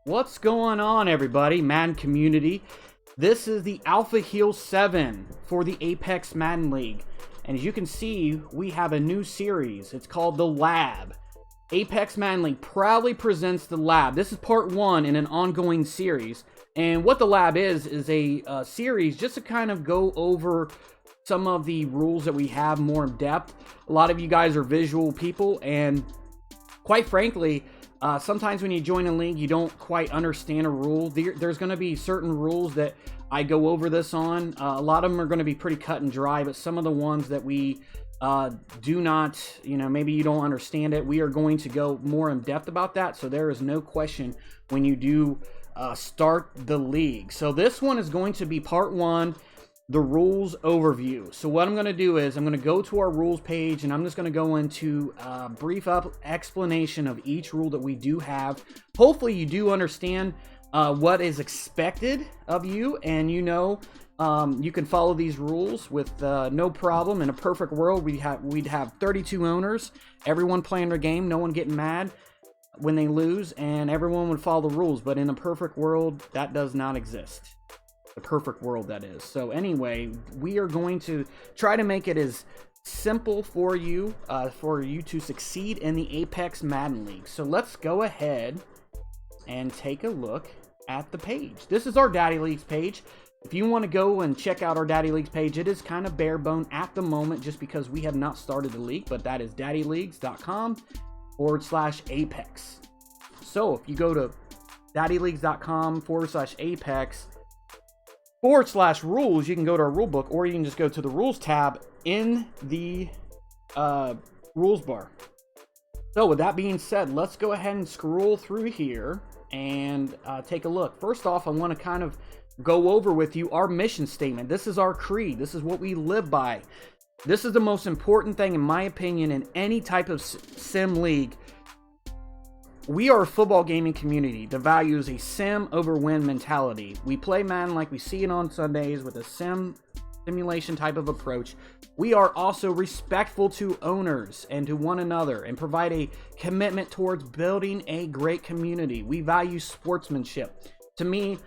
What's going on, everybody? Madden community. This is the Alpha Heal 7 for the Apex Madden League. And as you can see, we have a new series. It's called The Lab. Apex Madden League proudly presents The Lab. This is part 1 in an ongoing series. And what The Lab is a series just to kind of go over some of the rules that we have more in depth. A lot of you guys are visual people, and quite frankly, sometimes when you join a league, you don't quite understand a rule. There's going to be certain rules that I go over this on. A lot of them are going to be pretty cut and dry, but some of the ones that we do not, maybe you don't understand it, we are going to go more in depth about that. So there is no question when you do start the league. So this one is going to be part 1. The rules overview. So what I'm going to do is I'm going to go to our rules page, and I'm just going to go into a brief explanation of each rule that we do have. Hopefully you do understand what is expected of you, and you can follow these rules with no problem. In a perfect world, we'd have 32 owners, everyone playing their game, no one getting mad when they lose, and everyone would follow the rules. But in a perfect world, that does not exist. The perfect world, that is. So anyway, we are going to try to make it as simple for you to succeed in the Apex Madden League. So let's go ahead and take a look at the page. This is our Daddy Leagues page. If you want to go and check out our Daddy Leagues page, it is kind of bare bone at the moment just because we have not started the league, but that is daddyleagues.com/Apex. So if you go to daddyleagues.com/Apex /rules, you can go to our rule book, or you can just go to the rules tab in the rules bar. So with that being said, let's go ahead and scroll through here and take a look. First off, I want to kind of go over with you our mission statement. This is our creed. This is what we live by. This is the most important thing, in my opinion, in any type of sim league. We are a football gaming community that values a sim over win mentality. We play Madden like we see it on Sundays with a simulation type of approach. We are also respectful to owners and to one another, and provide a commitment towards building a great community. We value sportsmanship. To me,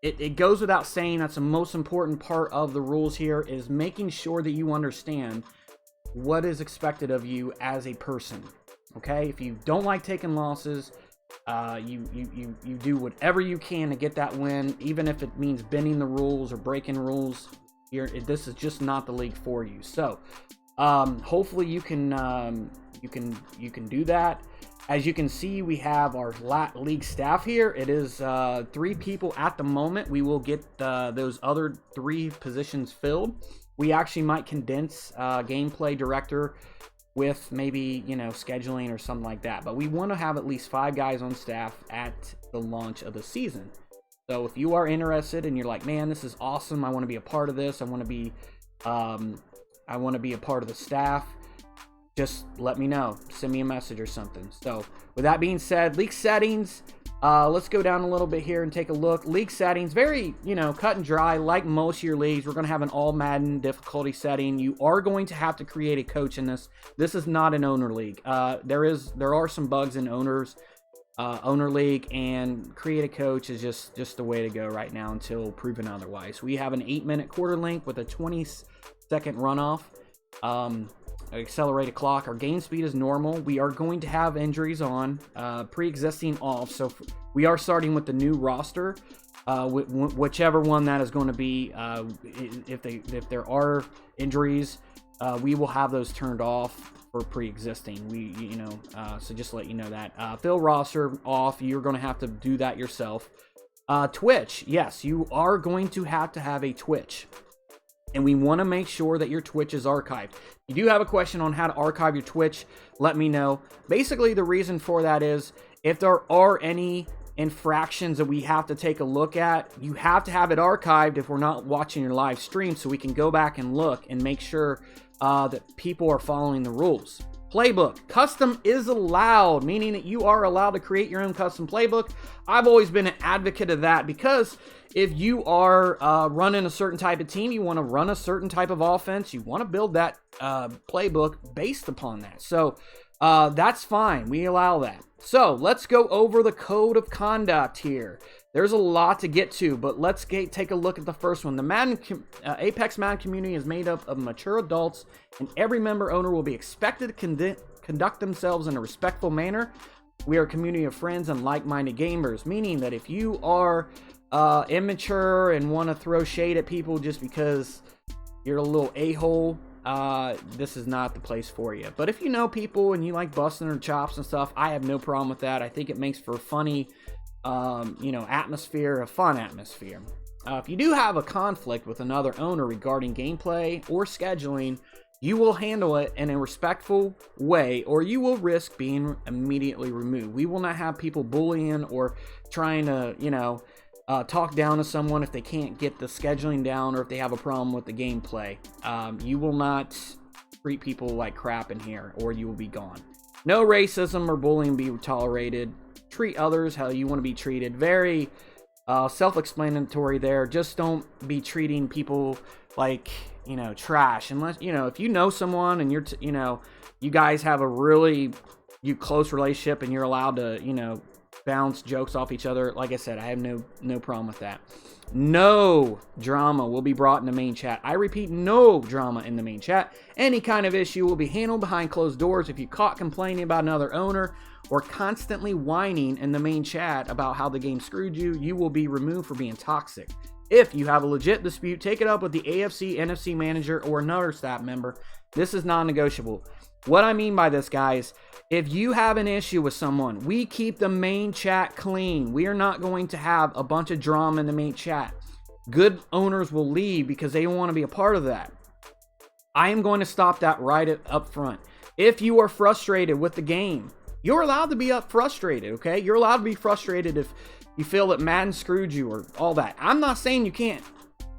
it goes without saying that's the most important part of the rules here, is making sure that you understand what is expected of you as a person. Okay, if you don't like taking losses, you do whatever you can to get that win, even if it means bending the rules or breaking rules. This is just not the league for you. So, hopefully you can do that. As you can see, we have our league staff here. It is 3 people at the moment. We will get those other 3 positions filled. We actually might condense gameplay director with maybe, scheduling or something like that. But we want to have at least 5 guys on staff at the launch of the season. So if you are interested and you're like, man, this is awesome, I want to be a part of this, I want to be a part of the staff, just let me know. Send me a message or something. So with that being said, league settings. Let's go down a little bit here and take a look. League settings, very, cut and dry. Like most of your leagues, we're going to have an all Madden difficulty setting. You are going to have to create a coach in this. This is not an owner league. There are some bugs in owner league, and create a coach is just the way to go right now until proven otherwise. We have an 8-minute quarter length with a 20-second runoff. Accelerated clock. Our game speed is normal. We are going to have injuries on, pre-existing off. So we are starting with the new roster, whichever one that is going to be. If there are injuries, we will have those turned off for pre-existing. So just to let you know that. Fill roster off. You're going to have to do that yourself. Twitch. Yes, you are going to have a Twitch. And we want to make sure that your Twitch is archived. If you do have a question on how to archive your Twitch, let me know. Basically, the reason for that is if there are any infractions that we have to take a look at, you have to have it archived if we're not watching your live stream, so we can go back and look and make sure that people are following the rules. Playbook. Custom is allowed, meaning that you are allowed to create your own custom playbook. I've always been an advocate of that, because if you are running a certain type of team, you want to run a certain type of offense, you want to build that playbook based upon that. So That's fine. We allow that. So let's go over the code of conduct here. There's a lot to get to, but let's take a look at the first one. The Apex Madden community is made up of mature adults, and every member owner will be expected to conduct themselves in a respectful manner. We are a community of friends and like-minded gamers, meaning that if you are immature and want to throw shade at people just because you're a little a-hole, this is not the place for you. But if you know people and you like busting their chops and stuff, I have no problem with that. I think it makes for a funny, atmosphere, a fun atmosphere. If you do have a conflict with another owner regarding gameplay or scheduling, you will handle it in a respectful way, or you will risk being immediately removed. We will not have people bullying or trying to, talk down to someone if they can't get the scheduling down or if they have a problem with the gameplay. You will not treat people like crap in here, or you will be gone. No racism or bullying be tolerated. Treat others how you want to be treated. Very self-explanatory there. Just don't be treating people like, trash. Unless, if you know someone and you're, you guys have a really close relationship and you're allowed to, bounce jokes off each other. Like I said, I have no problem with that. No drama will be brought in the main chat. I repeat, no drama in the main chat. Any kind of issue will be handled behind closed doors. If you caught complaining about another owner or constantly whining in the main chat about how the game screwed you, you will be removed for being toxic. If you have a legit dispute, take it up with the AFC, NFC manager, or another staff member. This is non-negotiable. What I mean by this, guys, if you have an issue with someone, we keep the main chat clean. We are not going to have a bunch of drama in the main chat. Good owners will leave because they don't want to be a part of that. I am going to stop that right up front. If you are frustrated with the game, you're allowed to be frustrated, okay? You're allowed to be frustrated if you feel that Madden screwed you or all that. I'm not saying you can't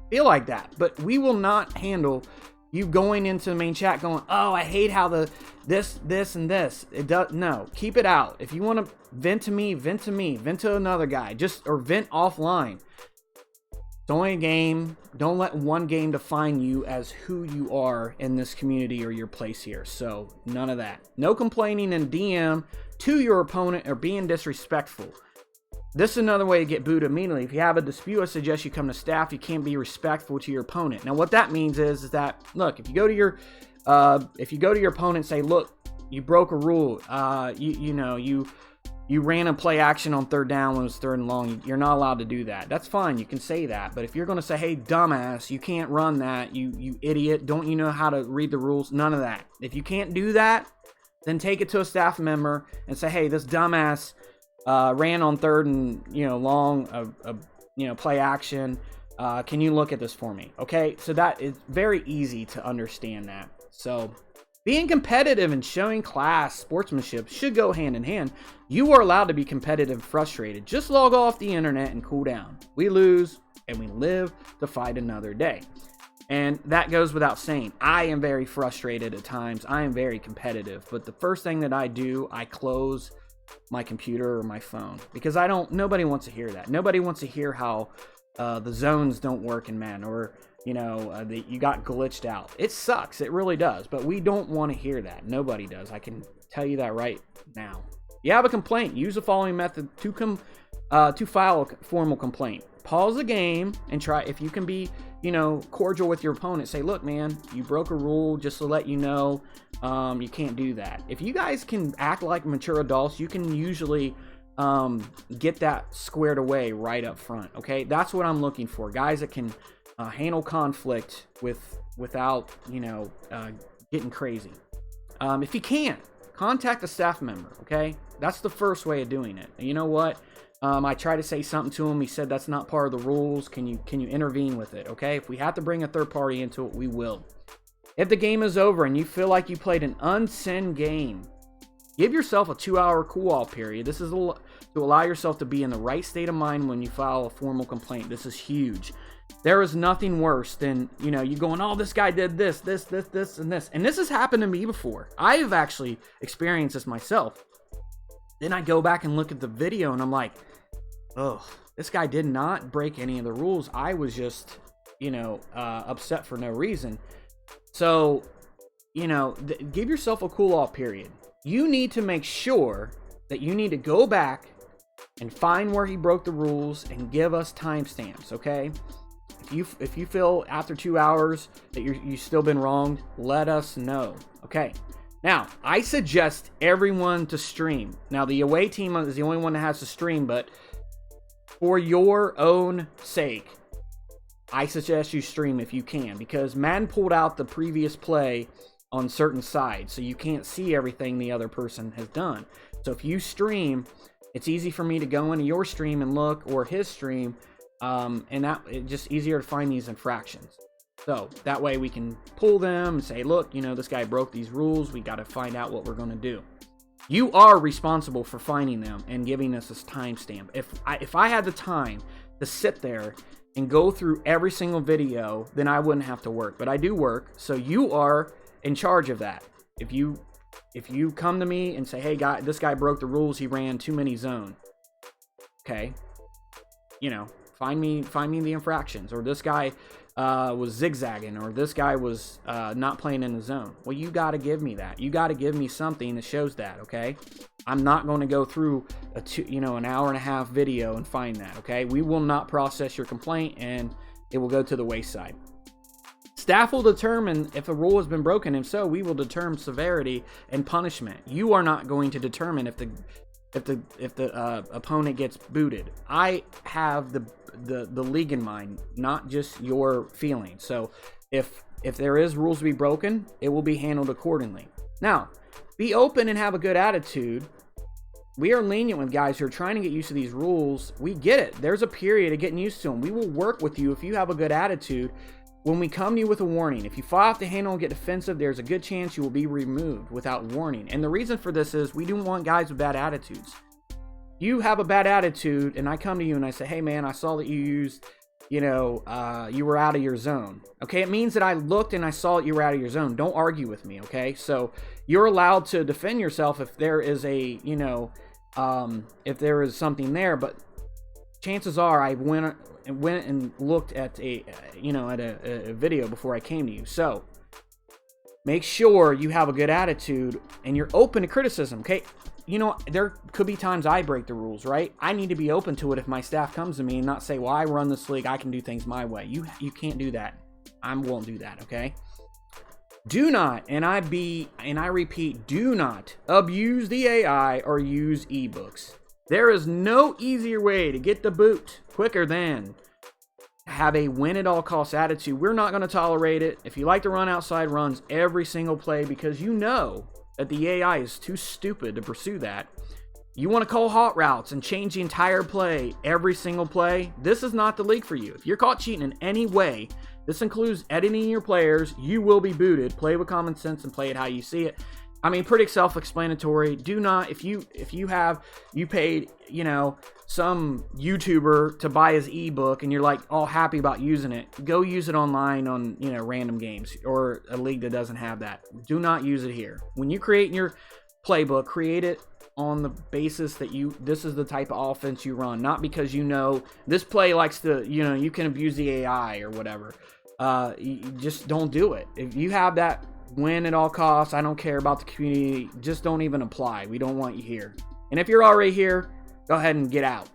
feel like that, but we will not handle you going into the main chat going, oh, I hate how this, and this. It does. No, keep it out. If you want to vent to me, vent to another guy, or vent offline. It's only a game. Don't let one game define you as who you are in this community or your place here. So none of that. No complaining in DM to your opponent or being disrespectful. This is another way to get booed immediately. If you have a dispute, I suggest you come to staff. You can't be respectful to your opponent. Now, what that means is that, look, if you go to your opponent and say, look, you broke a rule. You ran a play action on third down when it was third and long. You're not allowed to do that. That's fine. You can say that. But if you're going to say, hey, dumbass, you can't run that. You idiot. Don't you know how to read the rules? None of that. If you can't do that, then take it to a staff member and say, hey, this dumbass ran on third and long play action. Can you look at this for me? Okay, so that is very easy to understand that. So being competitive and showing class, sportsmanship should go hand in hand. You are allowed to be competitive and frustrated. Just log off the internet and cool down. We lose and we live to fight another day. And that goes without saying. I am very frustrated at times. I am very competitive. But the first thing that I do, I close my computer or my phone, because nobody wants to hear that. Nobody wants to hear how the zones don't work in Madden, or that you got glitched out. It sucks, it really does, but we don't want to hear that. Nobody does. I can tell you that right now. You have a complaint, use the following method to file a formal complaint. Pause the game and try, if you can be cordial with your opponent, say, look, man, you broke a rule, just to let you know. You can't do that. If you guys can act like mature adults, you can usually get that squared away right up front. Okay, that's what I'm looking for. Guys that can handle conflict without getting crazy. If you can't, contact a staff member. Okay, that's the first way of doing it. And you know what? I tried to say something to him. He said that's not part of the rules. Can you intervene with it? Okay, if we have to bring a third party into it, we will. If the game is over and you feel like you played an unsend game, give yourself a 2-hour cool-off period. This is to allow yourself to be in the right state of mind when you file a formal complaint. This is huge. There is nothing worse than, you going, oh, this guy did this, and this. And this has happened to me before. I have actually experienced this myself. Then I go back and look at the video and I'm like, oh, this guy did not break any of the rules. I was just, upset for no reason. So, give yourself a cool-off period. you need to make sure that you need to go back and find where he broke the rules and give us timestamps, okay? If you feel after 2 hours that you've still been wronged, let us know, okay? Now, I suggest everyone to stream. Now, the away team is the only one that has to stream, but for your own sake, I suggest you stream if you can, because Madden pulled out the previous play on certain sides, so you can't see everything the other person has done. So if you stream, it's easy for me to go into your stream and look, or his stream, and that it's just easier to find these infractions. So that way we can pull them and say, look, this guy broke these rules. We got to find out what we're going to do. You are responsible for finding them and giving us this timestamp. If I had the time to sit there and go through every single video, then I wouldn't have to work. But I do work, so you are in charge of that. If you come to me and say, hey, this guy broke the rules. He ran too many zone. Okay, find me the infractions, or this guy was zigzagging, or this guy was not playing in the zone. Well, you got to give me that. You got to give me something that shows that, okay? I'm not going to go through an hour and a half video and find that, okay? We will not process your complaint, and it will go to the wayside. Staff will determine if a rule has been broken. If so, we will determine severity and punishment. You are not going to determine if the opponent gets booted. I have the league in mind, not just your feelings. So if there is rules to be broken, it will be handled accordingly. Now, be open and have a good attitude. We are lenient with guys who are trying to get used to these rules. We get it. There's a period of getting used to them. We will work with you if you have a good attitude. When we come to you with a warning, if you fall off the handle and get defensive, there's a good chance you will be removed without warning. And the reason for this is we don't want guys with bad attitudes. You have a bad attitude, and I come to you and I say, hey man, I saw that you used, you were out of your zone. Okay, it means that I looked and I saw that you were out of your zone. Don't argue with me, okay? So you're allowed to defend yourself if there is if there is something there, but chances are I went and looked at a video before I came to you. So make sure you have a good attitude and you're open to criticism, okay? There could be times I break the rules, right? I need to be open to it if my staff comes to me and not say, well, I run this league, I can do things my way. You can't do that. I won't do that, okay? Do not, and I repeat, do not abuse the AI or use ebooks. There is no easier way to get the boot quicker than have a win-at-all-costs attitude. We're not going to tolerate it. If you like to run outside runs every single play because you know that the AI is too stupid to pursue that, you want to call hot routes and change the entire play every single play, this is not the league for you. If you're caught cheating in any way, this includes editing your players, you will be booted. Play with common sense and play it how you see it. I mean, pretty self-explanatory. Do not, if you paid, some YouTuber to buy his ebook and you're like all happy about using it, go use it online on, random games or a league that doesn't have that. Do not use it here. When you create your playbook, create it on the basis that this is the type of offense you run, not because this play likes to, you can abuse the AI or whatever. You just don't do it. If you have that win at all costs, I don't care about the community, just don't even apply. We don't want you here. And if you're already here, go ahead and get out.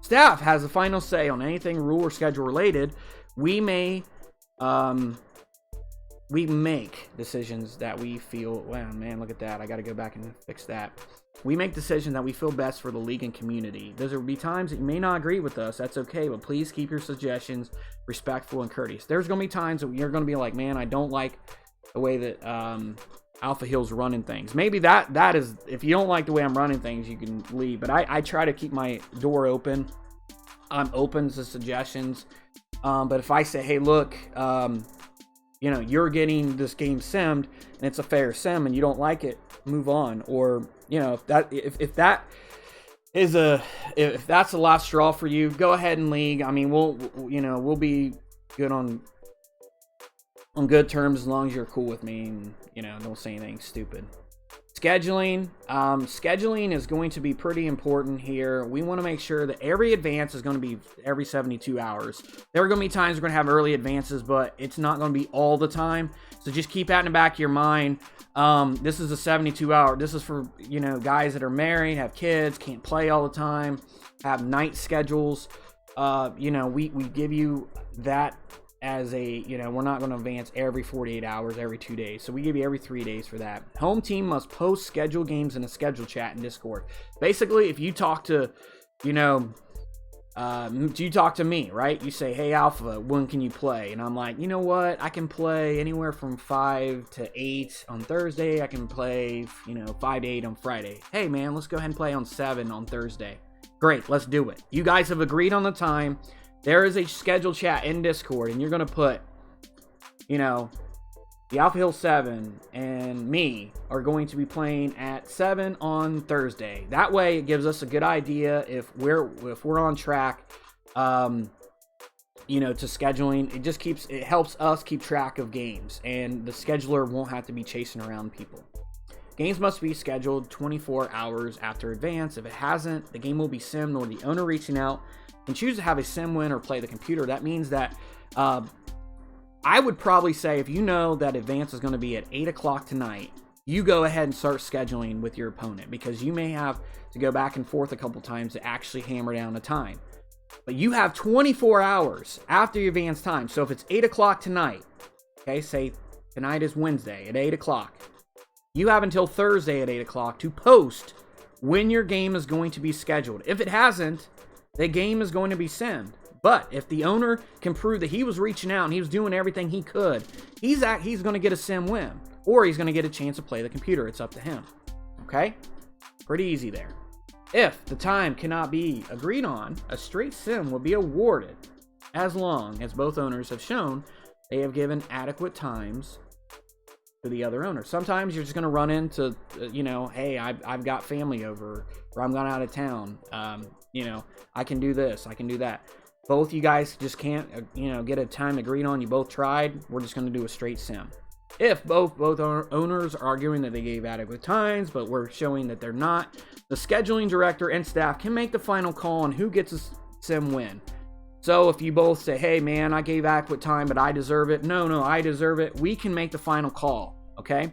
Staff has the final say on anything rule or schedule related. We make decisions that we feel, wow, man, look at that. I got to go back and fix that. We make decisions that we feel best for the league and community. There will be times that you may not agree with us. That's okay, but please keep your suggestions respectful and courteous. There's going to be times that you're going to be like, man, I don't like the way that Alpha Hill's running things. Maybe that is, if you don't like the way I'm running things, you can leave. But I try to keep my door open. I'm open to suggestions. But if I say, hey, look, you're getting this game simmed and it's a fair sim and you don't like it, move on. Or, if that's the last straw for you, go ahead and league. I mean, we'll be good on good terms as long as you're cool with me and, don't say anything stupid. Scheduling is going to be pretty important here. We want to make sure that every advance is going to be every 72 hours. There are going to be times we're going to have early advances, but it's not going to be all the time. So just keep that in the back of your mind. This is a 72-hour. This is for, guys that are married, have kids, can't play all the time, have night schedules. We give you that as a, we're not going to advance every 48 hours, every 2 days. So we give you every 3 days for that. Home team must post schedule games in a schedule chat in Discord. Basically, if you talk to, you talk to me, right? You say, hey, Alpha, when can you play? And I'm like, you know what? I can play anywhere from 5 to 8 on Thursday. I can play, 5 to 8 on Friday. Hey, man, let's go ahead and play on 7 on Thursday. Great, let's do it. You guys have agreed on the time. There is a schedule chat in Discord, and you're going to put, the Alpha Hill 7 and me are going to be playing at 7 on Thursday. That way, it gives us a good idea if we're on track, to scheduling. It helps us keep track of games, and the scheduler won't have to be chasing around people. Games must be scheduled 24 hours after advance. If it hasn't, the game will be simmed, or the owner reaching out and choose to have a sim win or play the computer. That means that I would probably say, if you know that advance is going to be at 8 o'clock tonight, you go ahead and start scheduling with your opponent, because you may have to go back and forth a couple times to actually hammer down the time. But you have 24 hours after your advance time. So if it's 8 o'clock tonight, okay, say tonight is Wednesday at 8 o'clock, you have until Thursday at 8 o'clock to post when your game is going to be scheduled. If it hasn't, the game is going to be simmed. But if the owner can prove that he was reaching out and he was doing everything he could, he's going to get a sim win, or he's going to get a chance to play the computer. It's up to him. Okay? Pretty easy there. If the time cannot be agreed on, a straight sim will be awarded, as long as both owners have shown they have given adequate times to the other owner. Sometimes you're just going to run into, hey, I've got family over, or I'm going out of town. I can do this, I can do that. Both you guys just can't, get a time agreed on. You both tried. We're just going to do a straight sim. If both owners are arguing that they gave adequate times, but we're showing that they're not, the scheduling director and staff can make the final call on who gets a sim win. So if you both say, hey, man, I gave adequate time, but I deserve it. No, I deserve it. We can make the final call, okay?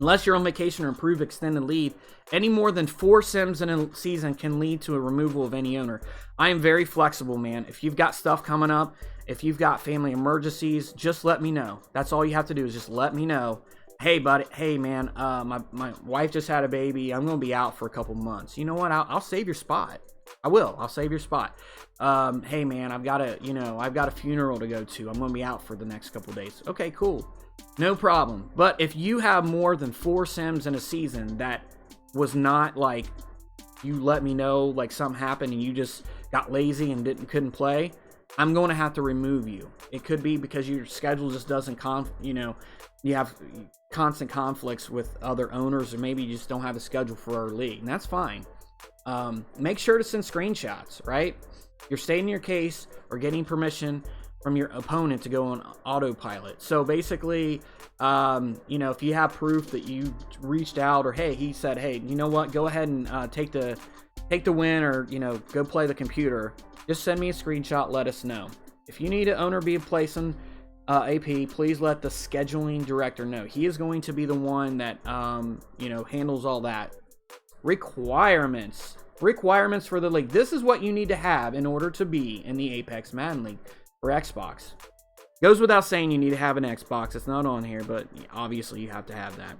Unless you're on vacation or improve extended leave, any more than 4 sims in a season can lead to a removal of any owner. I am very flexible, man. If you've got stuff coming up, if you've got family emergencies, just let me know. That's all you have to do, is just let me know. Hey, buddy. Hey, man, my wife just had a baby. I'm going to be out for a couple months. You know what? I'll save your spot. I will. I'll save your spot. Hey, man, I've got a funeral to go to. I'm going to be out for the next couple days. Okay, cool. No problem. But if you have more than 4 sims in a season that was not like, you let me know like something happened and you just got lazy and couldn't play, I'm going to have to remove you. It could be because your schedule just doesn't you have constant conflicts with other owners, or maybe you just don't have a schedule for our league, and that's fine. Make sure to send screenshots, right? You're stating your case or getting permission from your opponent to go on autopilot. So basically, if you have proof that you reached out, or hey, he said, hey, you know what, go ahead and take the win, or go play the computer, just send me a screenshot, let us know. If you need an owner be placing AP, please let the scheduling director know. He is going to be the one that handles all that. Requirements for the league. This is what you need to have in order to be in the Apex Madden League for Xbox. Goes without saying, you need to have an Xbox. It's not on here, but obviously you have to have that.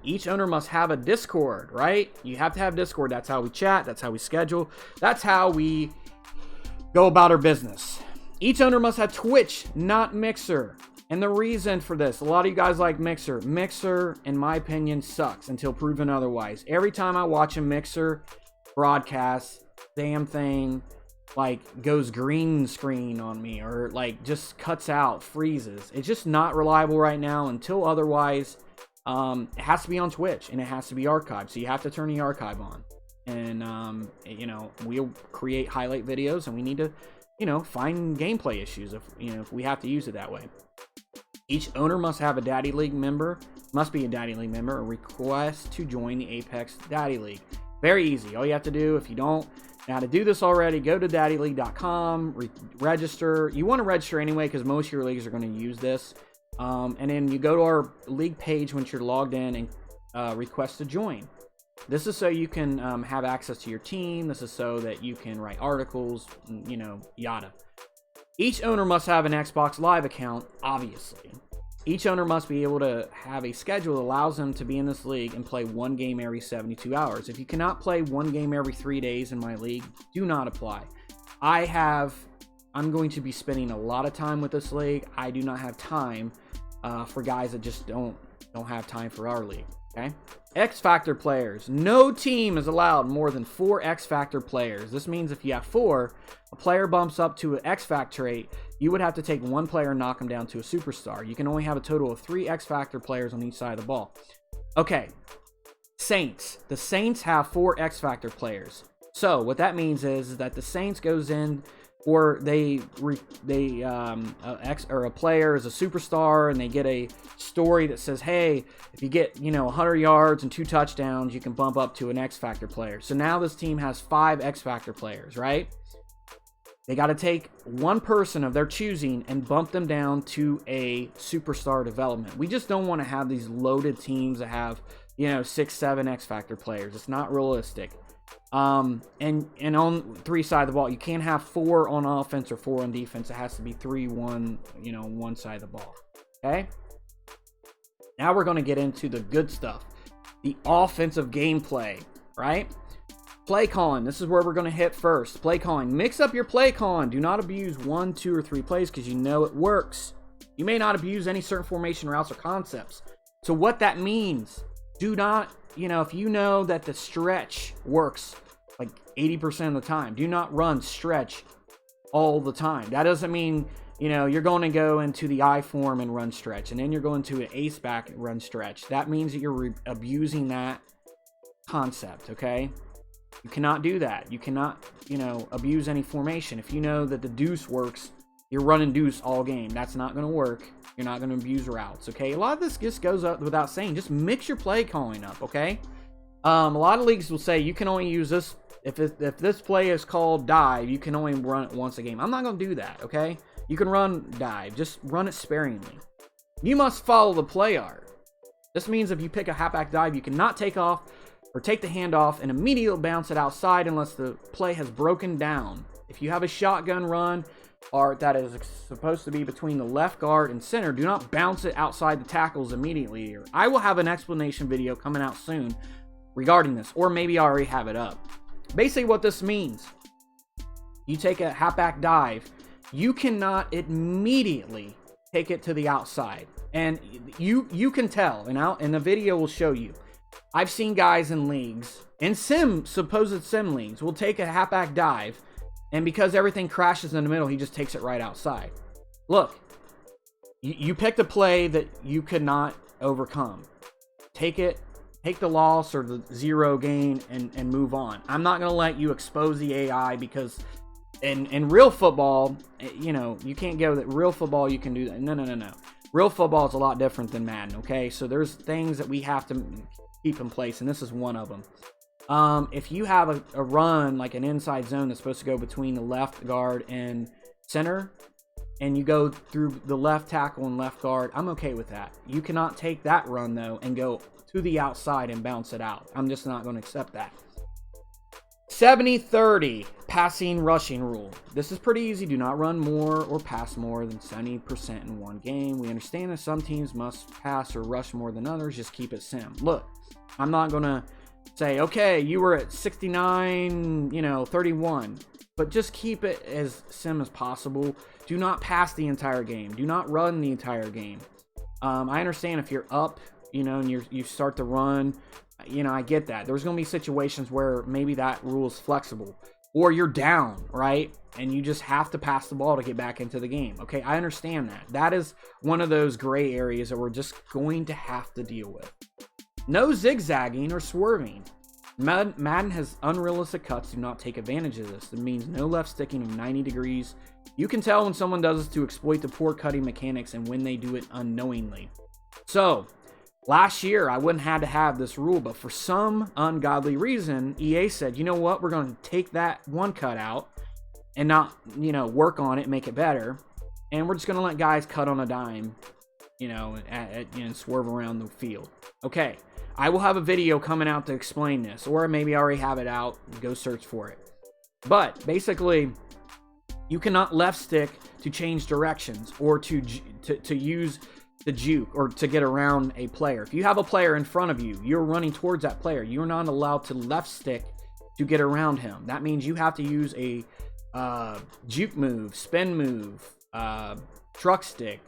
Each owner must have a Discord, right? You have to have Discord. That's how we chat. That's how we schedule. That's how we go about our business. Each owner must have Twitch, not Mixer. And the reason for this, a lot of you guys like Mixer. Mixer, in my opinion, sucks until proven otherwise. Every time I watch a Mixer broadcast, damn thing goes green screen on me, or just cuts out, freezes. It's just not reliable right now until otherwise. It has to be on Twitch, and it has to be archived, so you have to turn the archive on. And we'll create highlight videos, and we need to find gameplay issues if we have to use it that way. Each owner must have a Daddy League member, or request to join the Apex Daddy League. Very easy. All you have to do, if you don't know how to do this already, go to daddyleague.com, register. You want to register anyway because most of your leagues are going to use this. And then you go to our league page once you're logged in and request to join. This is so you can have access to your team. This is so that you can write articles, you know, yada. Each owner must have an Xbox Live account, obviously. Each owner must be able to have a schedule that allows them to be in this league and play one game every 72 hours. If you cannot play one game every 3 days in my league, do not apply. I'm going to be spending a lot of time with this league. I do not have time for guys that just don't have time for our league, okay? X Factor players. No team is allowed more than 4 X Factor players. This means if you have 4, a player bumps up to an X Factor trait, you would have to take one player and knock him down to a superstar. You can only have a total of 3 X Factor players on each side of the ball. Okay, Saints. The Saints have 4 X Factor players. So what that means is that the Saints goes in, or a player is a superstar and they get a story that says, hey, if you get 100 yards and 2 touchdowns, you can bump up to an X Factor player. So now this team has 5 X Factor players, right? They got to take one person of their choosing and bump them down to a superstar development. We just don't want to have these loaded teams that have 6, 7 X Factor players. It's not realistic. And on 3 sides of the ball, you can't have 4 on offense or 4 on defense. It has to be 3, 1, one side of the ball. Okay. Now we're going to get into the good stuff, the offensive gameplay, right? Play calling. This is where we're going to hit first. Play calling. Mix up your play calling. Do not abuse 1, 2, or 3 plays because you know it works. You may not abuse any certain formation routes or concepts. So what that means, do not, if you know that the stretch works like 80% of the time, do not run stretch all the time. That doesn't mean, you're going to go into the I form and run stretch, and then you're going to an ace back and run stretch. That means that you're abusing that concept, okay? You cannot do that. You cannot, abuse any formation. If you know that the deuce works, you're running deuce all game. That's not going to work. You're not going to abuse routes, okay? A lot of this just goes up without saying. Just mix your play calling up, okay? A lot of leagues will say you can only use this. If this play is called dive, you can only run it once a game. I'm not going to do that, okay? You can run dive. Just run it sparingly. You must follow the play art. This means if you pick a halfback dive, you cannot take off or take the hand off and immediately bounce it outside unless the play has broken down. If you have a shotgun run art that is supposed to be between the left guard and center, do not bounce it outside the tackles immediately. I will have an explanation video coming out soon regarding this, or maybe I already have it up. Basically what this means, you take a halfback dive, you cannot immediately take it to the outside. And you can tell, and the video will show you. I've seen guys in leagues, in supposed sim leagues, will take a halfback dive, and because everything crashes in the middle, he just takes it right outside. Look, you picked a play that you could not overcome. Take the loss or the 0 gain and move on. I'm not going to let you expose the AI because in real football, you can't go that real football you can do that. No. Real football is a lot different than Madden, okay? So there's things that we have to keep in place, and this is one of them. If you have a run like an inside zone that's supposed to go between the left guard and center, and you go through the left tackle and left guard, I'm okay with that. You cannot take that run, though, and go to the outside and bounce it out. I'm just not going to accept that. 70-30 passing rushing rule. This is pretty easy. Do not run more or pass more than 70% in one game. We understand that some teams must pass or rush more than others. Just keep it sim. Look, I'm not going to say, okay, you were at 69, 31, but just keep it as sim as possible. Do not pass the entire game. Do not run the entire game. I understand if you're up, and you start to run, I get that. There's going to be situations where maybe that rule is flexible, or you're down, right? And you just have to pass the ball to get back into the game. Okay, I understand that. That is one of those gray areas that we're just going to have to deal with. No zigzagging or swerving. Madden has unrealistic cuts. Do not take advantage of this. It means no left sticking of 90 degrees. You can tell when someone does this to exploit the poor cutting mechanics and when they do it unknowingly. So, last year I wouldn't have to have this rule, but for some ungodly reason, EA said, you know what, we're going to take that one cut out and not, work on it, make it better. And we're just going to let guys cut on a dime, and swerve around the field. Okay. I will have a video coming out to explain this, or maybe I already have it out. Go search for it. But basically, you cannot left stick to change directions or to use the juke or to get around a player. If you have a player in front of you, you're running towards that player. You're not allowed to left stick to get around him. That means you have to use a juke move, spin move, truck stick,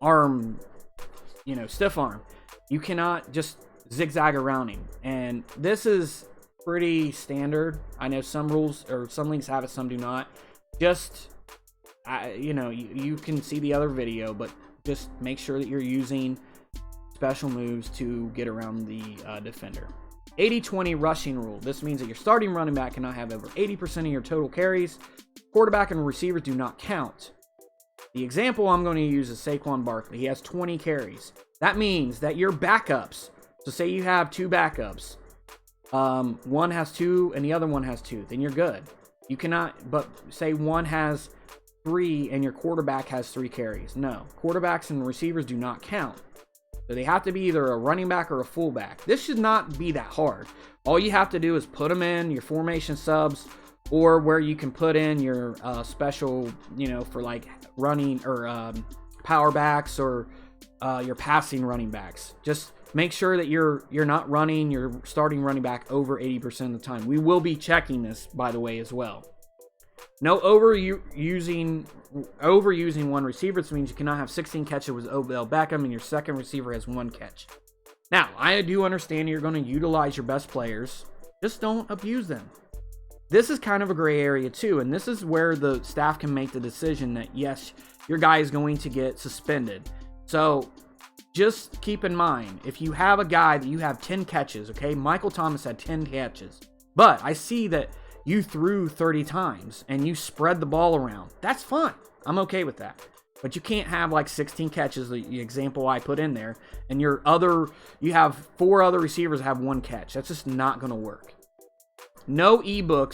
arm. Stiff arm. You cannot just zigzag around him. And this is pretty standard. I know some rules or some leagues have it, some do not. Just, you can see the other video, but just make sure that you're using special moves to get around the defender. 80-20 rushing rule. This means that your starting running back cannot have over 80% of your total carries. Quarterback and receivers do not count. The example I'm going to use is Saquon Barkley. He has 20 carries. That means that your backups, so say you have two backups, one has 2 and the other one has 2, then you're good. You cannot, but say one has 3 and your quarterback has 3 carries. No, quarterbacks and receivers do not count. So they have to be either a running back or a fullback. This should not be that hard. All you have to do is put them in your formation subs, or where you can put in your special, for like running or power backs or your passing running backs. Just make sure that you're not running your starting running back over 80% of the time. We will be checking this, by the way, as well. No overusing one receiver. This means you cannot have 16 catches with Odell Beckham and your second receiver has 1 catch. Now, I do understand you're going to utilize your best players. Just don't abuse them. This is kind of a gray area too, and this is where the staff can make the decision that, yes, your guy is going to get suspended. So just keep in mind, if you have a guy that you have 10 catches, okay, Michael Thomas had 10 catches, but I see that you threw 30 times and you spread the ball around. That's fine. I'm okay with that. But you can't have like 16 catches, the example I put in there, and you have 4 other receivers have 1 catch. That's just not going to work. No ebook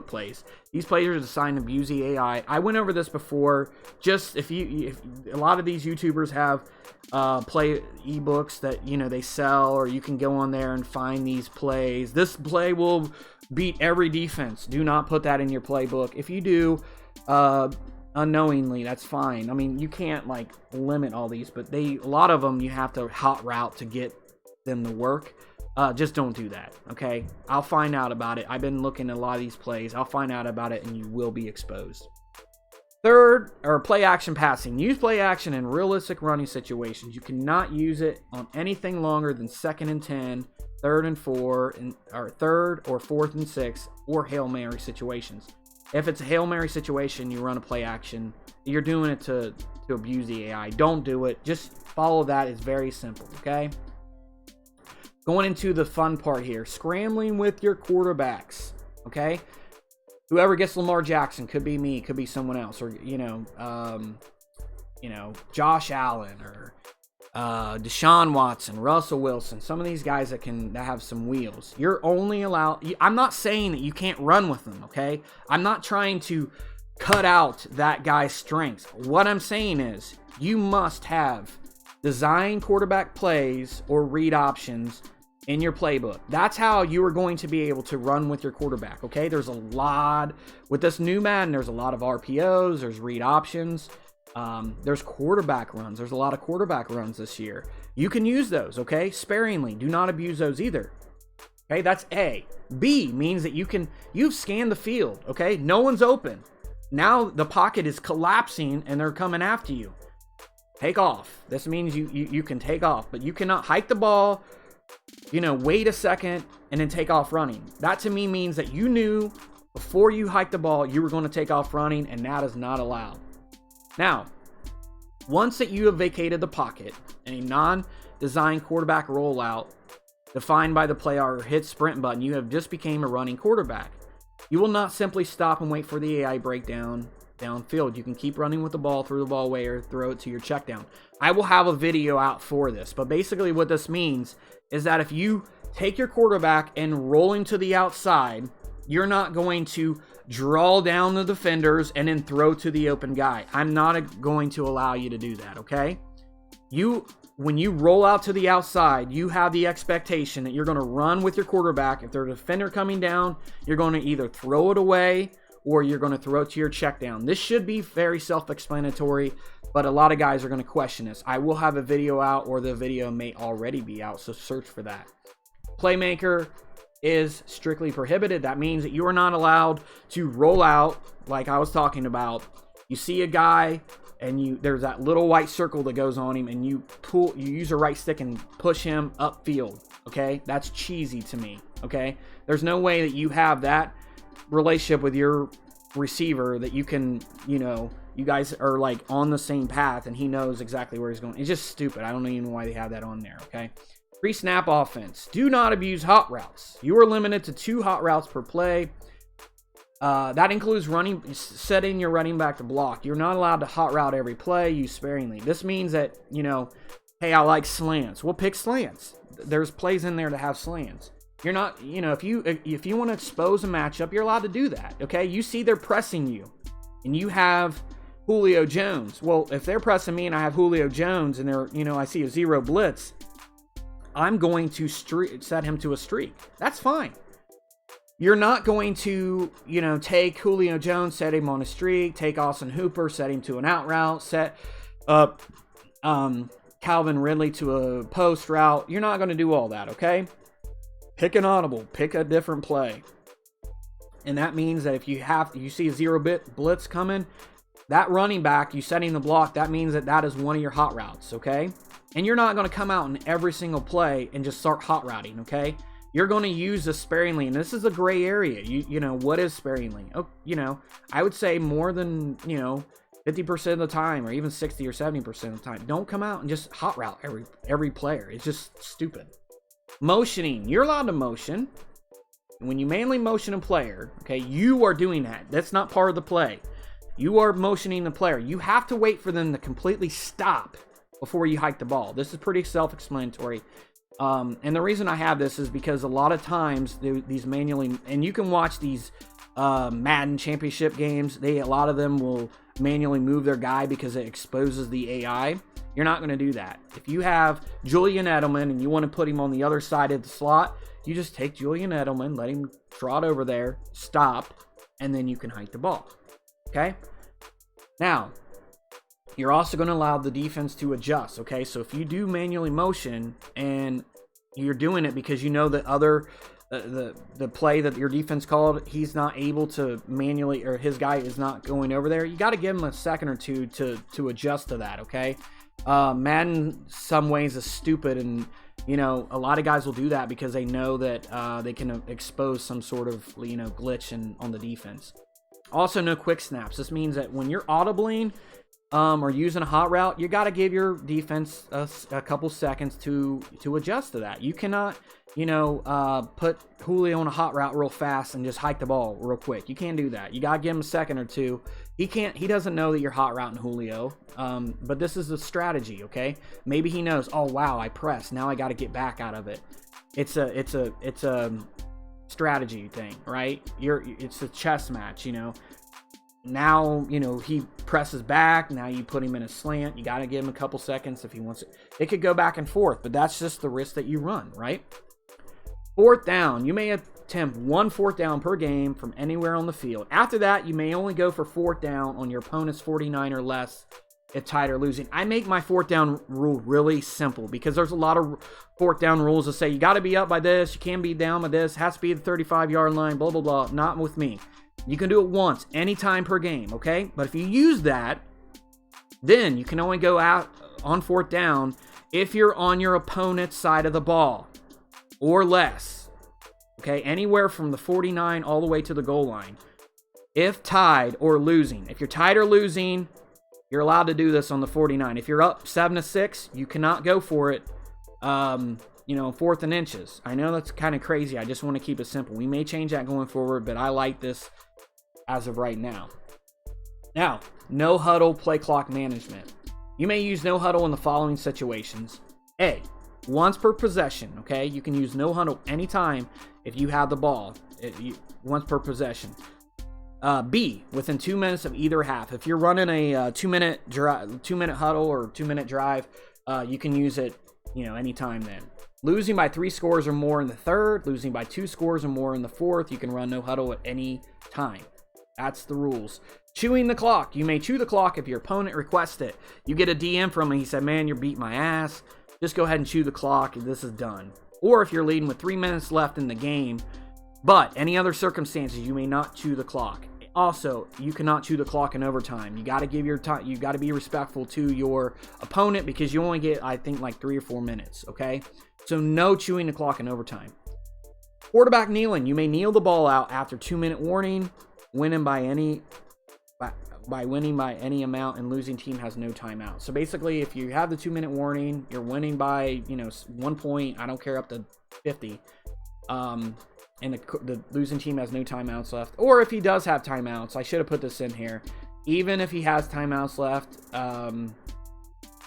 plays. These players are designed to abuse the AI. I went over this before. Just if a lot of these YouTubers have play ebooks that they sell, or you can go on there and find these plays. This play will beat every defense. Do not put that in your playbook. If you do, unknowingly, that's fine. I mean, you can't like limit all these, but a lot of them you have to hot route to get them to work. Just don't do that, okay? I'll find out about it. I've been looking at a lot of these plays. I'll find out about it, and you will be exposed. Third, or play action passing. Use play action in realistic running situations. You cannot use it on anything longer than 2nd and 10, 3rd and 4, or 3rd or 4th and 6, or Hail Mary situations. If it's a Hail Mary situation, you run a play action. You're doing it to abuse the AI. Don't do it. Just follow that. It's very simple, okay? Going into the fun part here, scrambling with your quarterbacks, okay? Whoever gets Lamar Jackson, could be me, could be someone else, or Josh Allen, or Deshaun Watson, Russell Wilson, some of these guys that have some wheels. You're only allowed. I'm not saying that you can't run with them, okay? I'm not trying to cut out that guy's strengths. What I'm saying is you must have design quarterback plays or read options in your playbook. That's how you are going to be able to run with your quarterback, okay? There's a lot, with this new Madden, there's a lot of RPOs, there's read options, there's quarterback runs. There's a lot of quarterback runs this year. You can use those, okay? Sparingly. Do not abuse those either. Okay, that's A. B means that you've scanned the field, okay? No one's open. Now the pocket is collapsing and they're coming after you. Take off. This means you can take off, but you cannot hike the ball, wait a second and then take off running. That to me means that you knew before you hiked the ball you were going to take off running, and that is not allowed. Now, once that you have vacated the pocket and a non-designed quarterback rollout defined by the play or hit sprint button, you have just become a running quarterback. You will not simply stop and wait for the AI breakdown downfield. You can keep running with the ball through the ball way or throw it to your check down. I will have a video out for this, but basically what this means is that if you take your quarterback and roll him to the outside, you're not going to draw down the defenders and then throw to the open guy. I'm not going to allow you to do that, okay? When you roll out to the outside, you have the expectation that you're going to run with your quarterback. If there's a defender coming down, you're going to either throw it away or you're going to throw it to your check down. This should be very self-explanatory, but a lot of guys are going to question this. I will have a video out, or the video may already be out, so search for that. Playmaker is strictly prohibited. That means that you are not allowed to roll out like I was talking about. You see a guy and there's that little white circle that goes on him, and you use your right stick and push him upfield. Okay, that's cheesy to me. Okay, there's no way that you have that relationship with your receiver that you can, you guys are like on the same path and he knows exactly where he's going. It's just stupid. I don't even know why they have that on there. Okay. Pre-snap offense. Do not abuse hot routes. You are limited to 2 hot routes per play. That includes setting your running back to block. You're not allowed to hot route every play. Use sparingly. This means that, hey, I like slants. We'll pick slants. There's plays in there to have slants. You're not, if you want to expose a matchup, you're allowed to do that. Okay. You see they're pressing you and you have Julio Jones. Well, if they're pressing me and I have Julio Jones and I see a 0 blitz, I'm going to set him to a streak. That's fine. You're not going to, take Julio Jones, set him on a streak, take Austin Hooper, set him to an out route, set up Calvin Ridley to a post route. You're not going to do all that, okay? Pick an audible, pick a different play. And that means that if you see a 0-bit blitz coming, that running back, you setting the block, that means that is one of your hot routes, okay? And you're not going to come out in every single play and just start hot routing, okay? You're going to use this sparingly, and this is a gray area. What is sparingly? Oh, I would say more than, 50% of the time, or even 60 or 70% of the time. Don't come out and just hot route every player. It's just stupid. Motioning. You're allowed to motion. When you manually motion a player, okay, you are doing that. That's not part of the play. You are motioning the player. You have to wait for them to completely stop before you hike the ball. This is pretty self-explanatory. And the reason I have this is because a lot of times these manually, and you can watch these Madden championship games, a lot of them will manually move their guy because it exposes the AI. You're not going to do that. If you have Julian Edelman and you want to put him on the other side of the slot, you just take Julian Edelman, let him trot over there, stop, and then you can hike the ball. Okay? Now, you're also going to allow the defense to adjust, okay? So if you do manually motion and you're doing it because you know that the play that your defense called, he's not able to manually, or his guy is not going over there, you got to give him a second or two to adjust to that, okay? Madden, some ways, is stupid, and a lot of guys will do that because they know that they can expose some sort of glitch on the defense. Also, no quick snaps. This means that when you're audibling or using a hot route, you got to give your defense a couple seconds to adjust to that. You cannot, put Julio on a hot route real fast and just hike the ball real quick. You can't do that. You got to give him a second or two. He doesn't know that you're hot routing Julio. But this is a strategy, okay? Maybe he knows, oh wow, I pressed. Now I got to get back out of it. It's a strategy thing, right? It's a chess match, Now, he presses back. Now you put him in a slant. You got to give him a couple seconds if he wants it. It could go back and forth, but that's just the risk that you run, right? 4th down. You may attempt 1 4th down per game from anywhere on the field. After that, you may only go for 4th down on your opponent's 49 or less if tied or losing. I make my 4th down rule really simple because there's a lot of 4th down rules that say you got to be up by this, you can't be down by this, has to be the 35-yard line, blah, blah, blah. Not with me. You can do it once, anytime per game, okay? But if you use that, then you can only go out on 4th down if you're on your opponent's side of the ball or less, okay? Anywhere from the 49 all the way to the goal line. If tied or losing. If you're tied or losing, you're allowed to do this on the 49. If you're up 7-6, you cannot go for it you know, 4th and inches. I know that's kind of crazy. I just want to keep it simple. We may change that going forward, but I like this as of right now. Now, no huddle play clock management. You may use no huddle in the following situations. A, once per possession, okay? You can use no huddle anytime if you have the ball, once per possession. B, within 2 minutes of either half. If you're running a 2-minute huddle or 2-minute drive, you can use it, you know, anytime then. Losing by 3 scores or more in the third, losing by 2 scores or more in the fourth, you can run no huddle at any time. That's the rules. Chewing the clock. You may chew the clock if your opponent requests it. You get a DM from him, he said, man, you're beating my ass. Just go ahead and chew the clock and this is done. Or if you're leading with 3 minutes left in the game, but any other circumstances, you may not chew the clock. Also, you cannot chew the clock in overtime. You got to give your time. You got to be respectful to your opponent because you only get, I think, like 3 or 4 minutes. Okay, so no chewing the clock in overtime. Quarterback kneeling. You may kneel the ball out after 2-minute warning. Winning by any amount, and losing team has no timeout. So basically, if you have the 2-minute warning, you're winning by 1 point. I don't care, up to 50. And the losing team has no timeouts left. Or if he does have timeouts, I should have put this in here. Even if he has timeouts left,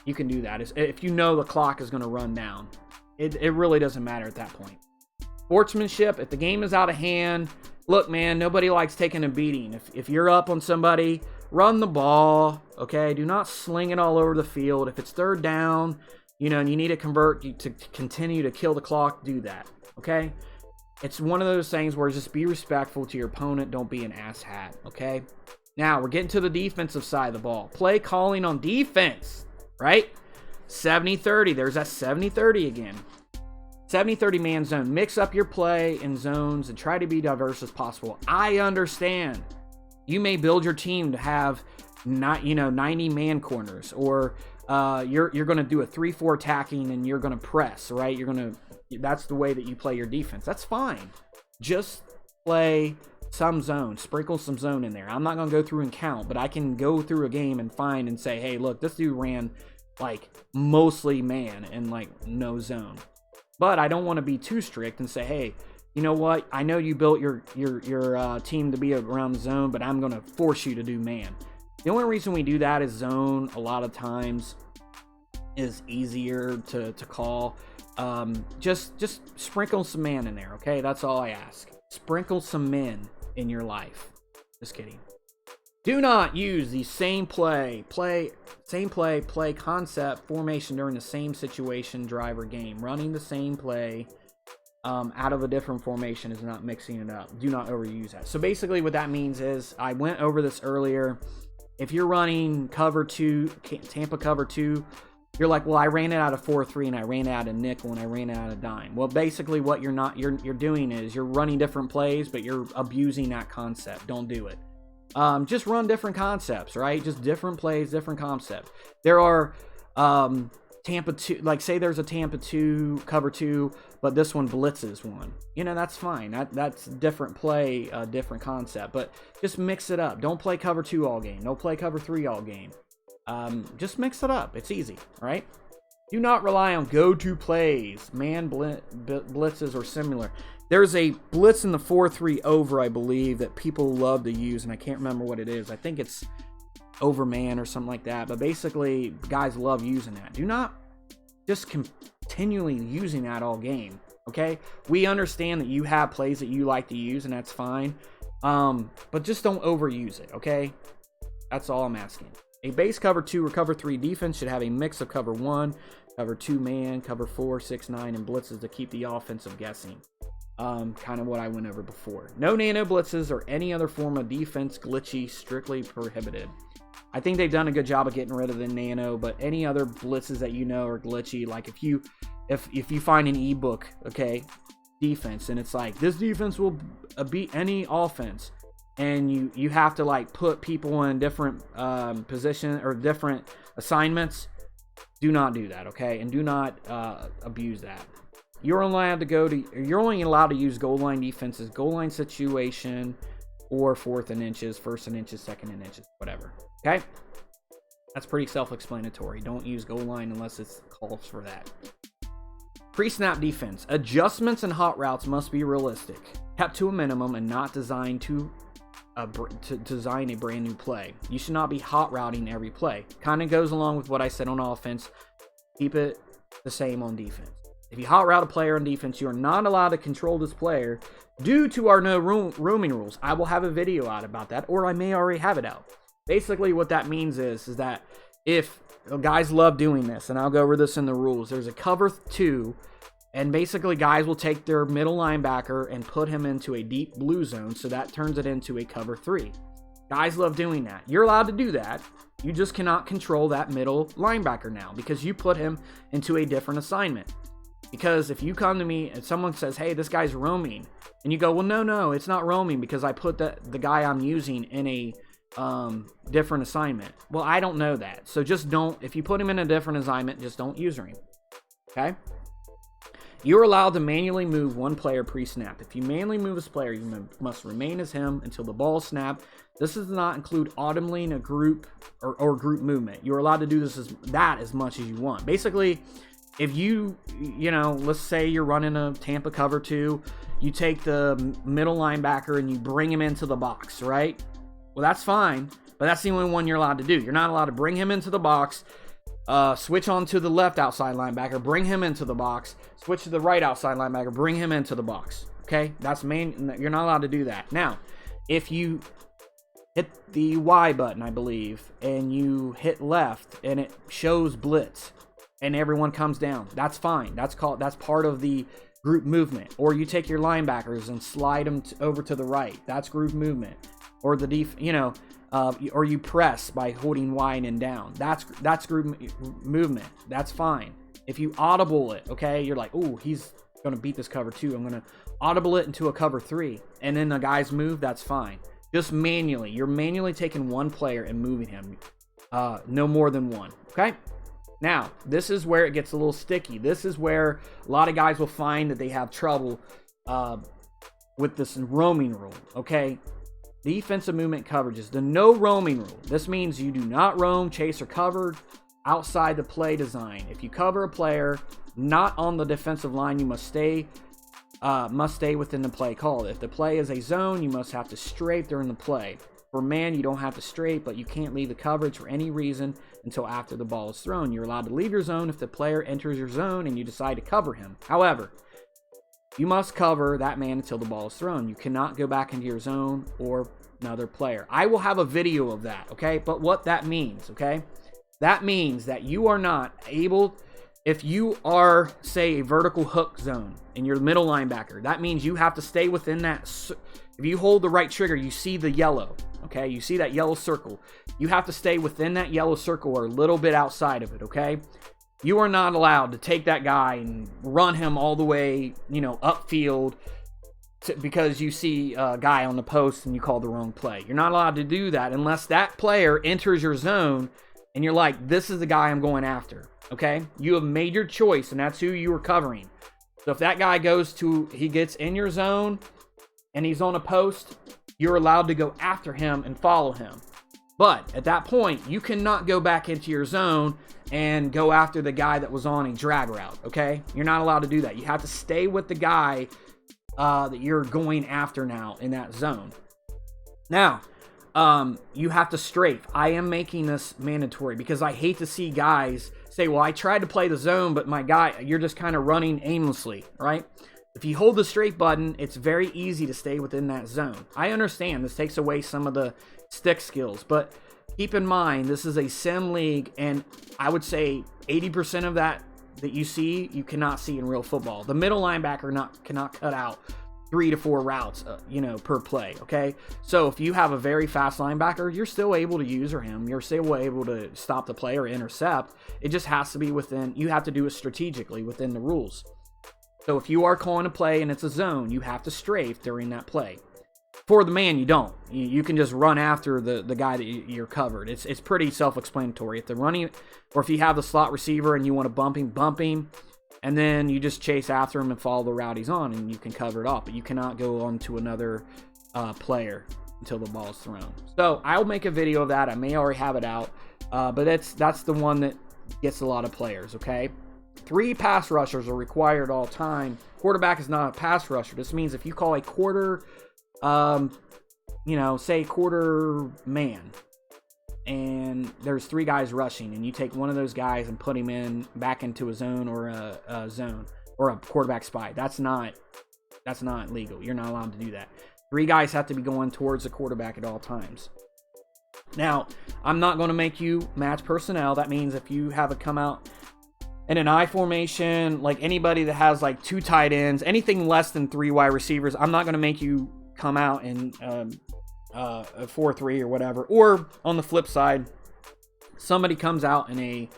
you can do that. If you know the clock is going to run down, it really doesn't matter at that point. Sportsmanship, if the game is out of hand, look, man, nobody likes taking a beating. If you're up on somebody, run the ball, okay? Do not sling it all over the field. If it's 3rd down, and you need to convert to continue to kill the clock, do that, okay? It's one of those things where just be respectful to your opponent. Don't be an asshat, okay? Now, we're getting to the defensive side of the ball. Play calling on defense, right? 70-30. There's that 70-30 again. 70-30 man zone. Mix up your play in zones and try to be diverse as possible. I understand. You may build your team to have 90 man corners, or you're going to do a 3-4 attacking and you're going to press, right? That's the way that you play your defense. That's fine. Just play some zone. Sprinkle some zone in there. I'm not going to go through and count, but I can go through a game and find and say, hey, look, this dude ran like mostly man and like no zone. But I don't want to be too strict and say, hey, you know what? I know you built your team to be around the zone, but I'm going to force you to do man. The only reason we do that is zone a lot of times is easier to call. Just sprinkle some man in there, okay? That's all I ask. Sprinkle some men in your life. Just kidding. Do not use the same play concept formation during the same situation, drive, or game. Running the same play out of a different formation is not mixing it up. Do not overuse that. So basically what that means is, I went over this earlier. If you're running cover 2, Tampa cover 2, you're like, well, I ran it out of 4-3 and I ran it out of nickel and I ran it out of dime. Well, basically what you're doing is you're running different plays, but you're abusing that concept. Don't do it. Just run different concepts, right? Just different plays, different concepts. There are Tampa 2, like say there's a Tampa 2 cover 2, but this one blitzes one. That's fine. That's different play, different concept. But just mix it up. Don't play cover 2 all game. Don't play cover 3 all game. Just mix it up. It's easy, right? Do not rely on go-to plays, man blitzes, or similar. There's a blitz in the 4-3 over, I believe, that people love to use, and I can't remember what it is. I think it's overman or something like that. But basically, guys love using that. Do not just continually using that all game, okay? We understand that you have plays that you like to use, and that's fine. But just don't overuse it, okay? That's all I'm asking. A base cover 2 or cover 3 defense should have a mix of cover 1, cover 2 man, cover 4, 6, 9, and blitzes to keep the offensive guessing. Kind of what I went over before. No nano blitzes or any other form of defense glitchy, strictly prohibited. I think they've done a good job of getting rid of the nano, but any other blitzes that are glitchy, like if you find an ebook, okay, defense, and it's like, this defense will beat any offense, and you have to like put people in different position or different assignments, do not do that, okay? And do not abuse that. You're only allowed to use goal line defenses, goal line situation, or 4th and inches, 1st and inches, 2nd and inches, whatever. Okay? That's pretty self-explanatory. Don't use goal line unless it calls for that. Pre-snap defense. Adjustments and hot routes must be realistic, kept to a minimum, and not designed to design a brand new play. You should not be hot routing every play. Kind of goes along with what I said on offense. Keep it the same on defense. If you hot route a player on defense, you are not allowed to control this player due to our no roaming rules. I will have a video out about that, or I may already have it out. Basically, what that means is that if guys love doing this, and I'll go over this in the rules, there's a cover 2, and basically guys will take their middle linebacker and put him into a deep blue zone, so that turns it into a cover 3. Guys love doing that. You're allowed to do that. You just cannot control that middle linebacker now because you put him into a different assignment. Because if you come to me and someone says, hey, this guy's roaming, and you go, well, no, it's not roaming because I put the guy I'm using in a different assignment. Well, I don't know that. So just don't, if you put him in a different assignment, just don't user him. Okay? You're allowed to manually move one player pre-snap. If you manually move this player, you must remain as him until the ball is snapped. This does not include automating a group or group movement. You're allowed to do this as much as you want. Basically, if you let's say you're running a Tampa cover 2, you take the middle linebacker and you bring him into the box, right? Well, that's fine, but that's the only one you're allowed to do. You're not allowed to bring him into the box, switch on to the left outside linebacker, bring him into the box, switch to the right outside linebacker, bring him into the box. Okay? You're not allowed to do that. Now, if you hit the Y button, I believe, and you hit left and it shows blitz and everyone comes down, that's fine. That's part of the group movement. Or you take your linebackers and slide them over to the right. That's group movement. Or or you press by holding Y and down. That's group movement. That's fine. If you audible it, okay, you're like, oh, he's gonna beat this cover 2. I'm gonna audible it into a cover 3, and then the guys move. That's fine. Just manually, you're manually taking one player and moving him, no more than one. Okay. Now, this is where it gets a little sticky. This is where a lot of guys will find that they have trouble with this roaming rule. Okay. Defensive movement coverages. The no roaming rule. This means you do not roam, chase, or cover outside the play design. If you cover a player not on the defensive line, you must stay within the play called. If the play is a zone, you must have to strafe during the play. For man, you don't have to strafe, but you can't leave the coverage for any reason until after the ball is thrown. You're allowed to leave your zone if the player enters your zone and you decide to cover him. However, you must cover that man until the ball is thrown. You cannot go back into your zone or another player. I will have a video of that, okay? But what that means, okay? That means that you are not able, if you are, say, a vertical hook zone and you're the middle linebacker, that means you have to stay within that. If you hold the right trigger, you see the yellow, okay? You see that yellow circle. You have to stay within that yellow circle or a little bit outside of it, okay? You are not allowed to take that guy and run him all the way, upfield because you see a guy on the post and you call the wrong play. You're not allowed to do that unless that player enters your zone and you're like, this is the guy I'm going after, okay? You have made your choice and that's who you are covering. So if that guy he gets in your zone and he's on a post, you're allowed to go after him and follow him. But at that point, you cannot go back into your zone and go after the guy that was on a drag route, okay? You're not allowed to do that. You have to stay with the guy that you're going after now in that zone. Now, you have to strafe. I am making this mandatory because I hate to see guys say, well, I tried to play the zone, but my guy, you're just kind of running aimlessly, right? If you hold the strafe button, it's very easy to stay within that zone. I understand this takes away some of the stick skills, but keep in mind, this is a sim league, and I would say 80% of that you see, you cannot see in real football. The middle linebacker cannot cut out 3 to 4 routes, per play, okay? So if you have a very fast linebacker, you're still able to user him. You're still able to stop the play or intercept. It just has to be you have to do it strategically within the rules. So if you are calling a play and it's a zone, you have to strafe during that play. For the man, you don't. You can just run after the guy that you're covered. It's pretty self-explanatory. If they're running, or if you have the slot receiver and you want to bump him, and then you just chase after him and follow the route he's on, and you can cover it up. But you cannot go on to another player until the ball is thrown. So I'll make a video of that. I may already have it out, but that's the one that gets a lot of players. Okay. 3 pass rushers are required all time. Quarterback is not a pass rusher. This means if you call a quarter, say quarter man, and there's 3 guys rushing, and you take one of those guys and put him back into a zone or a zone or a quarterback spy. That's not legal. You're not allowed to do that. 3 guys have to be going towards the quarterback at all times. Now, I'm not going to make you match personnel. That means if you have a come out in an I formation, like anybody that has like 2 tight ends, anything less than 3 wide receivers, I'm not going to make you come out in a 4-3 or whatever. Or on the flip side, somebody comes out in a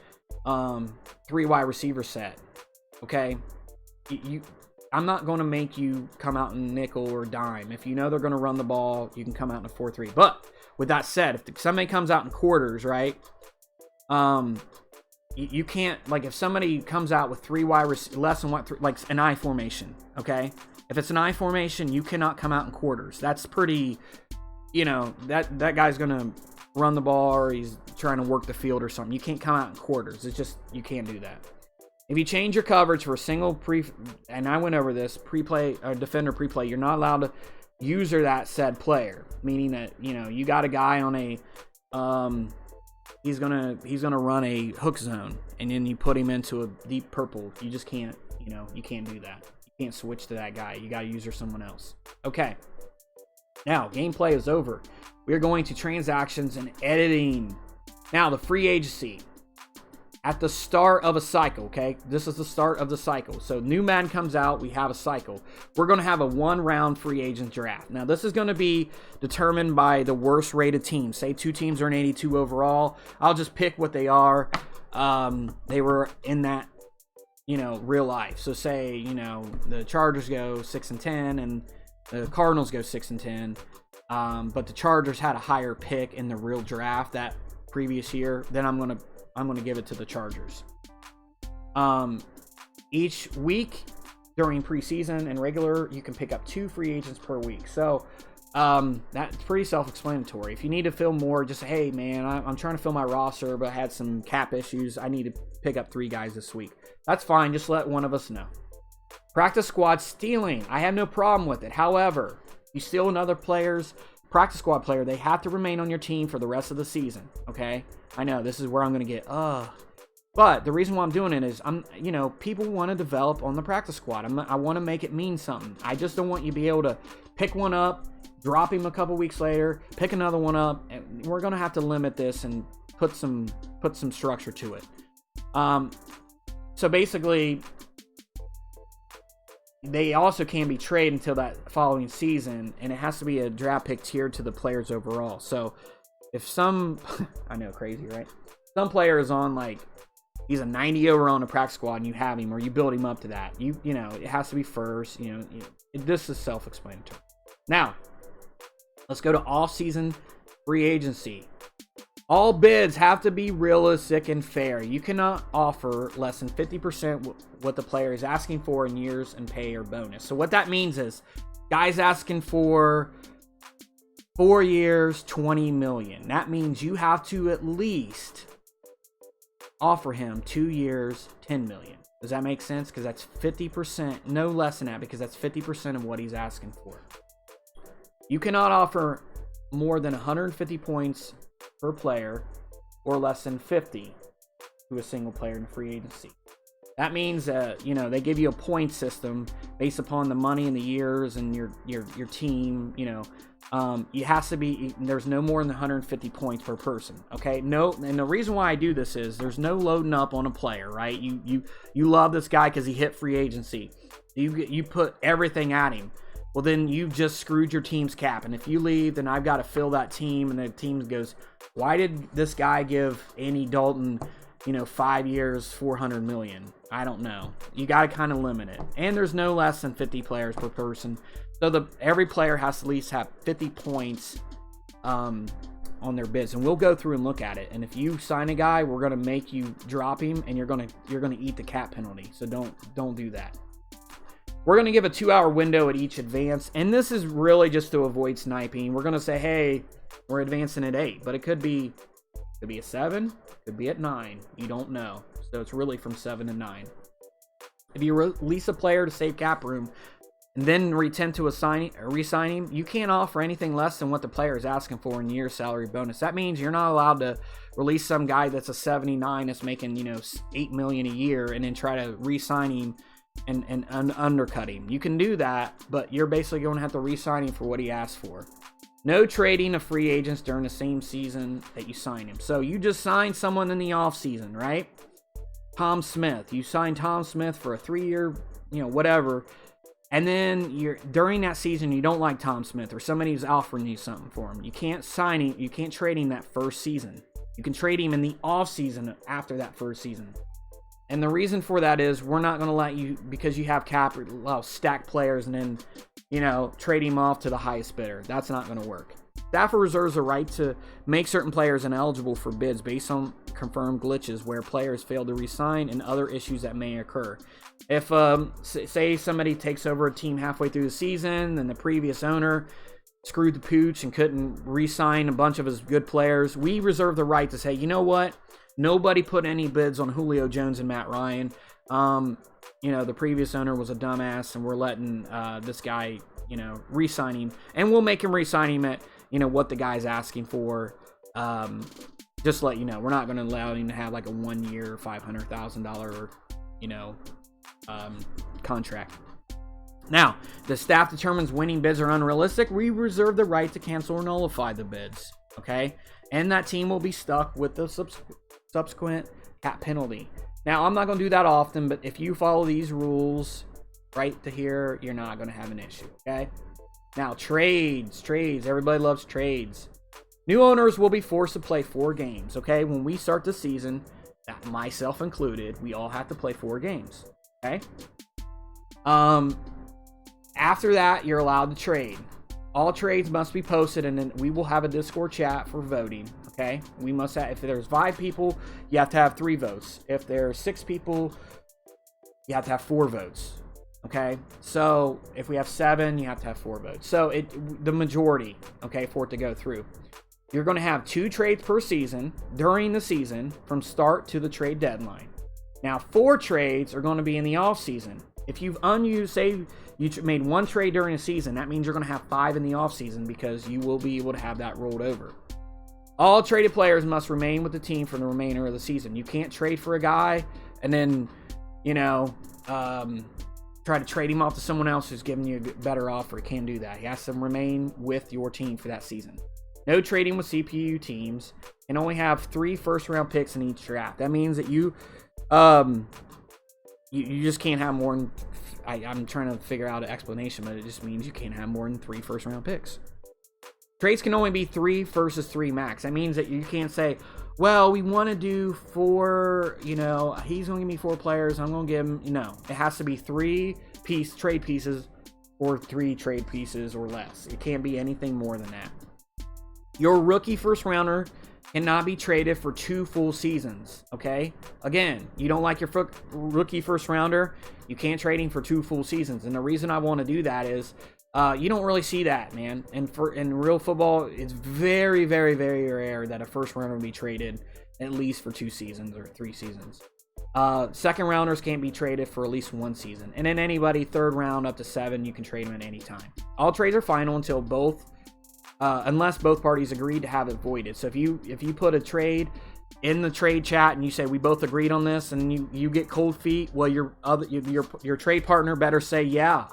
3 wide receiver set. Okay, I'm not going to make you come out in nickel or dime. If you know they're going to run the ball, you can come out in a 4-3. But with that said, if somebody comes out in quarters, right? You can't, like, if somebody comes out with 3 wide less than like an I formation, okay? If it's an I formation, you cannot come out in quarters. That's pretty, that guy's going to run the ball or he's trying to work the field or something. You can't come out in quarters. It's just, you can't do that. If you change your coverage for a single and I went over this, defender pre-play, you're not allowed to user that said player, meaning that, you got a guy on a, he's gonna run a hook zone, and then you put him into a deep purple. You just can't, you can't do that. You can't switch to that guy. You got to user someone else. Okay. Now, gameplay is over. We are going to transactions and editing. Now, the free agency. At the start of a cycle, okay? This is the start of the cycle. So new Madden comes out, we have a cycle. We're going to have a 1-round free agent draft. Now, this is going to be determined by the worst rated team. Say 2 teams are an 82 overall. I'll just pick what they are. They were in that, real life. So say, the Chargers go 6-10 and the Cardinals go 6-10. But the Chargers had a higher pick in the real draft that previous year. Then I'm going to give it to the Chargers. Each week during preseason and regular, you can pick up 2 free agents per week. So that's pretty self-explanatory. If you need to fill more, just say, hey, man, I'm trying to fill my roster, but I had some cap issues. I need to pick up 3 guys this week. That's fine. Just let one of us know. Practice squad stealing. I have no problem with it. However, you steal another player's practice squad player, they have to remain on your team for the rest of the season, okay? I know, this is where I'm going to get, But the reason why I'm doing it is, people want to develop on the practice squad. I want to make it mean something. I just don't want you to be able to pick one up, drop him a couple weeks later, pick another one up, and we're going to have to limit this and put some structure to it. So basically, they also can be traded until that following season, and it has to be a draft pick tiered to the players overall. So if I know, crazy, right? Some player is on, like, he's a 90 overall on a practice squad, and you have him, or you build him up to that. It has to be first. This is self-explanatory. Now, let's go to off-season free agency. All bids have to be realistic and fair. You cannot offer less than 50% what the player is asking for in years and pay or bonus. So what that means is, guys asking for 4 years, $20 million. That means you have to at least offer him 2 years, $10 million. Does that make sense? Because that's 50%, no less than that, because that's 50% of what he's asking for. You cannot offer more than 150 points per player or less than 50 to a single player in free agency. That means they give you a point system based upon the money and the years and your team. It has to be, there's no more than 150 points per person. Okay, no, and the reason why I do this is there's no loading up on a player, right? You love this guy because he hit free agency. You put everything at him. Well, then you've just screwed your team's cap. And if you leave, then I've got to fill that team. And the team goes, why did this guy give Andy Dalton, 5 years, $400 million? I don't know. You got to kind of limit it. And there's no less than 50 players per person. So every player has to at least have 50 points on their bids. And we'll go through and look at it. And if you sign a guy, we're going to make you drop him, and you're going to eat the cap penalty. So don't do that. We're going to give a 2-hour window at each advance, and this is really just to avoid sniping. We're going to say, hey, we're advancing at 8, but it could be Could be a 7, could be at 9. You don't know. So it's really from 7 to 9. If you release a player to save cap room and then intend to re-sign him, you can't offer anything less than what the player is asking for in year salary bonus. That means you're not allowed to release some guy that's a 79 that's making, $8 million a year and then try to re-sign him and undercut him. You can do that, but you're basically going to have to re-sign him for what he asked for. No trading of free agents during the same season that you sign him. So you just signed someone in the offseason, right? Tom Smith. You signed Tom Smith for a 3-year, whatever. And then during that season, you don't like Tom Smith or somebody's offering you something for him. You can't sign him. You can't trade him that first season. You can trade him in the offseason after that first season. And the reason for that is we're not going to let you, because you have cap, stack players and then, trade him off to the highest bidder. That's not going to work. Stafford reserves the right to make certain players ineligible for bids based on confirmed glitches where players fail to re-sign and other issues that may occur. If, say somebody takes over a team halfway through the season and the previous owner screwed the pooch and couldn't re-sign a bunch of his good players, we reserve the right to say, you know what? Nobody put any bids on Julio Jones and Matt Ryan. The previous owner was a dumbass, and we're letting this guy, re-sign him. And we'll make him re-sign him at, what the guy's asking for. Just let you know, we're not going to allow him to have like a 1-year, $500,000, contract. Now, the staff determines winning bids are unrealistic. We reserve the right to cancel or nullify the bids. Okay? And that team will be stuck with the subsequent cap penalty. Now, I'm not going to do that often, but if you follow these rules right to here, you're not going to have an issue, okay? Now, trades. Everybody loves trades. New owners will be forced to play 4 games, okay? When we start the season, myself included, we all have to play 4 games, okay? After that, you're allowed to trade. All trades must be posted, and then we will have a Discord chat for voting. Okay, we must have, if there's 5 people, you have to have 3 votes. If there's 6 people, you have to have 4 votes. Okay, so if we have 7, you have to have 4 votes. So the majority, okay, for it to go through. You're going to have 2 trades per season during the season from start to the trade deadline. Now, 4 trades are going to be in the off season. If you've unused, say you made 1 trade during a season, that means you're going to have 5 in the off season because you will be able to have that rolled over. All traded players must remain with the team for the remainder of the season. You can't trade for a guy and then, try to trade him off to someone else who's giving you a better offer. You can't do that. He has to remain with your team for that season. No trading with CPU teams, and only have 3 first-round picks in each draft. That means that you just can't have more than... I'm trying to figure out an explanation, but it just means you can't have more than 3 first-round picks. Trades can only be 3 versus 3 max. That means that you can't say, well, we want to do 4, he's going to give me 4 players, I'm going to give him, it has to be 3 trade pieces or 3 trade pieces or less. It can't be anything more than that. Your rookie first rounder cannot be traded for 2 full seasons, okay? Again, you don't like your rookie first rounder, you can't trade him for 2 full seasons. And the reason I want to do that is, you don't really see that, man. And in real football, it's very, very, very rare that a first rounder will be traded at least for 2 seasons or 3 seasons. Second rounders can't be traded for at least 1 season. And then anybody, 3rd round up to 7, you can trade them at any time. All trades are final until unless both parties agreed to have it voided. So if you put a trade in the trade chat and you say we both agreed on this, and you get cold feet, well, your trade partner better say, yeah,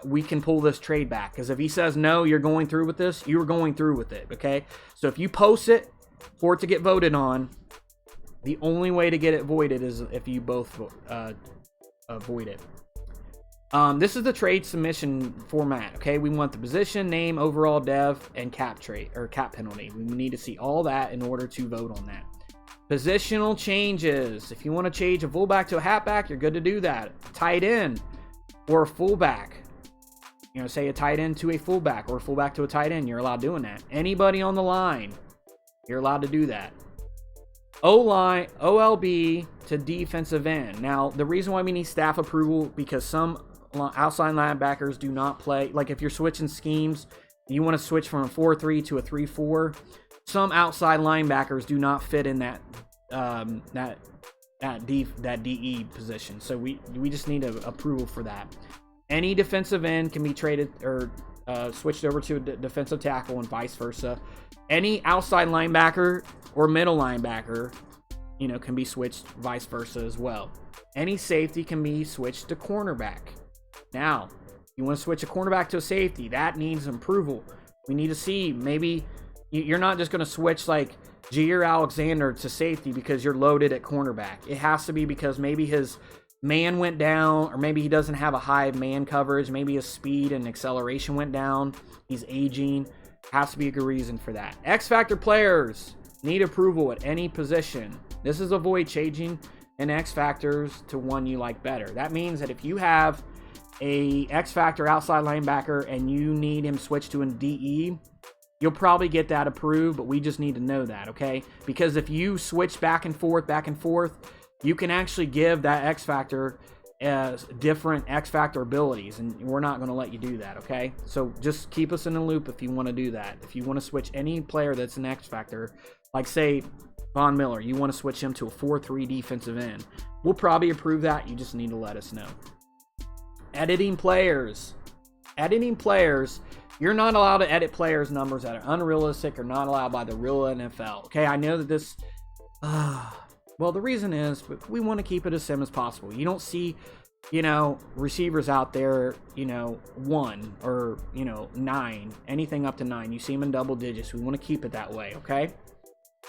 we can pull this trade back. Because if he says no, you're going through with this, you're going through with it, okay? So if you post it for it to get voted on, the only way to get it voided is if you both void it. This is the trade submission format, okay? We want the position, name, overall dev, and cap penalty. We need to see all that in order to vote on that. Positional changes. If you want to change a fullback to a halfback, you're good to do that. Tight end or a fullback. Say a tight end to a fullback or a fullback to a tight end. You're allowed doing that. Anybody on the line, you're allowed to do that. O-line, OLB to defensive end. Now, the reason why we need staff approval, because some outside linebackers do not play. Like if you're switching schemes, you want to switch from a 4-3 to a 3-4. some outside linebackers do not fit in that DE position. So we just need approval for that. Any defensive end can be traded or switched over to a defensive tackle and vice versa. Any outside linebacker or middle linebacker, can be switched vice versa as well. Any safety can be switched to cornerback. Now, you want to switch a cornerback to a safety, that needs approval. We need to see, maybe you're not just going to switch like Jair Alexander to safety because you're loaded at cornerback. It has to be because maybe his man went down, or maybe he doesn't have a high man coverage. Maybe his speed and acceleration went down. He's aging. Has to be a good reason for that. X Factor players need approval at any position. This is avoid changing an X Factors to one you like better. That means that if you have a X Factor outside linebacker and you need him switched to a DE, you'll probably get that approved, but we just need to know that, okay? Because if you switch back and forth, you can actually give that X Factor as different X Factor abilities, and we're not going to let you do that, okay? So just keep us in the loop if you want to do that. If you want to switch any player that's an X Factor, like say Von Miller, you want to switch him to a 4-3 defensive end, we'll probably approve that. You just need to let us know. Editing players. You're not allowed to edit players' numbers that are unrealistic or not allowed by the real NFL. Okay, I know that this... well, the reason is we want to keep it as sim as possible. You don't see, receivers out there, 1 or, 9, anything up to 9. You see them in double digits. We want to keep it that way, okay?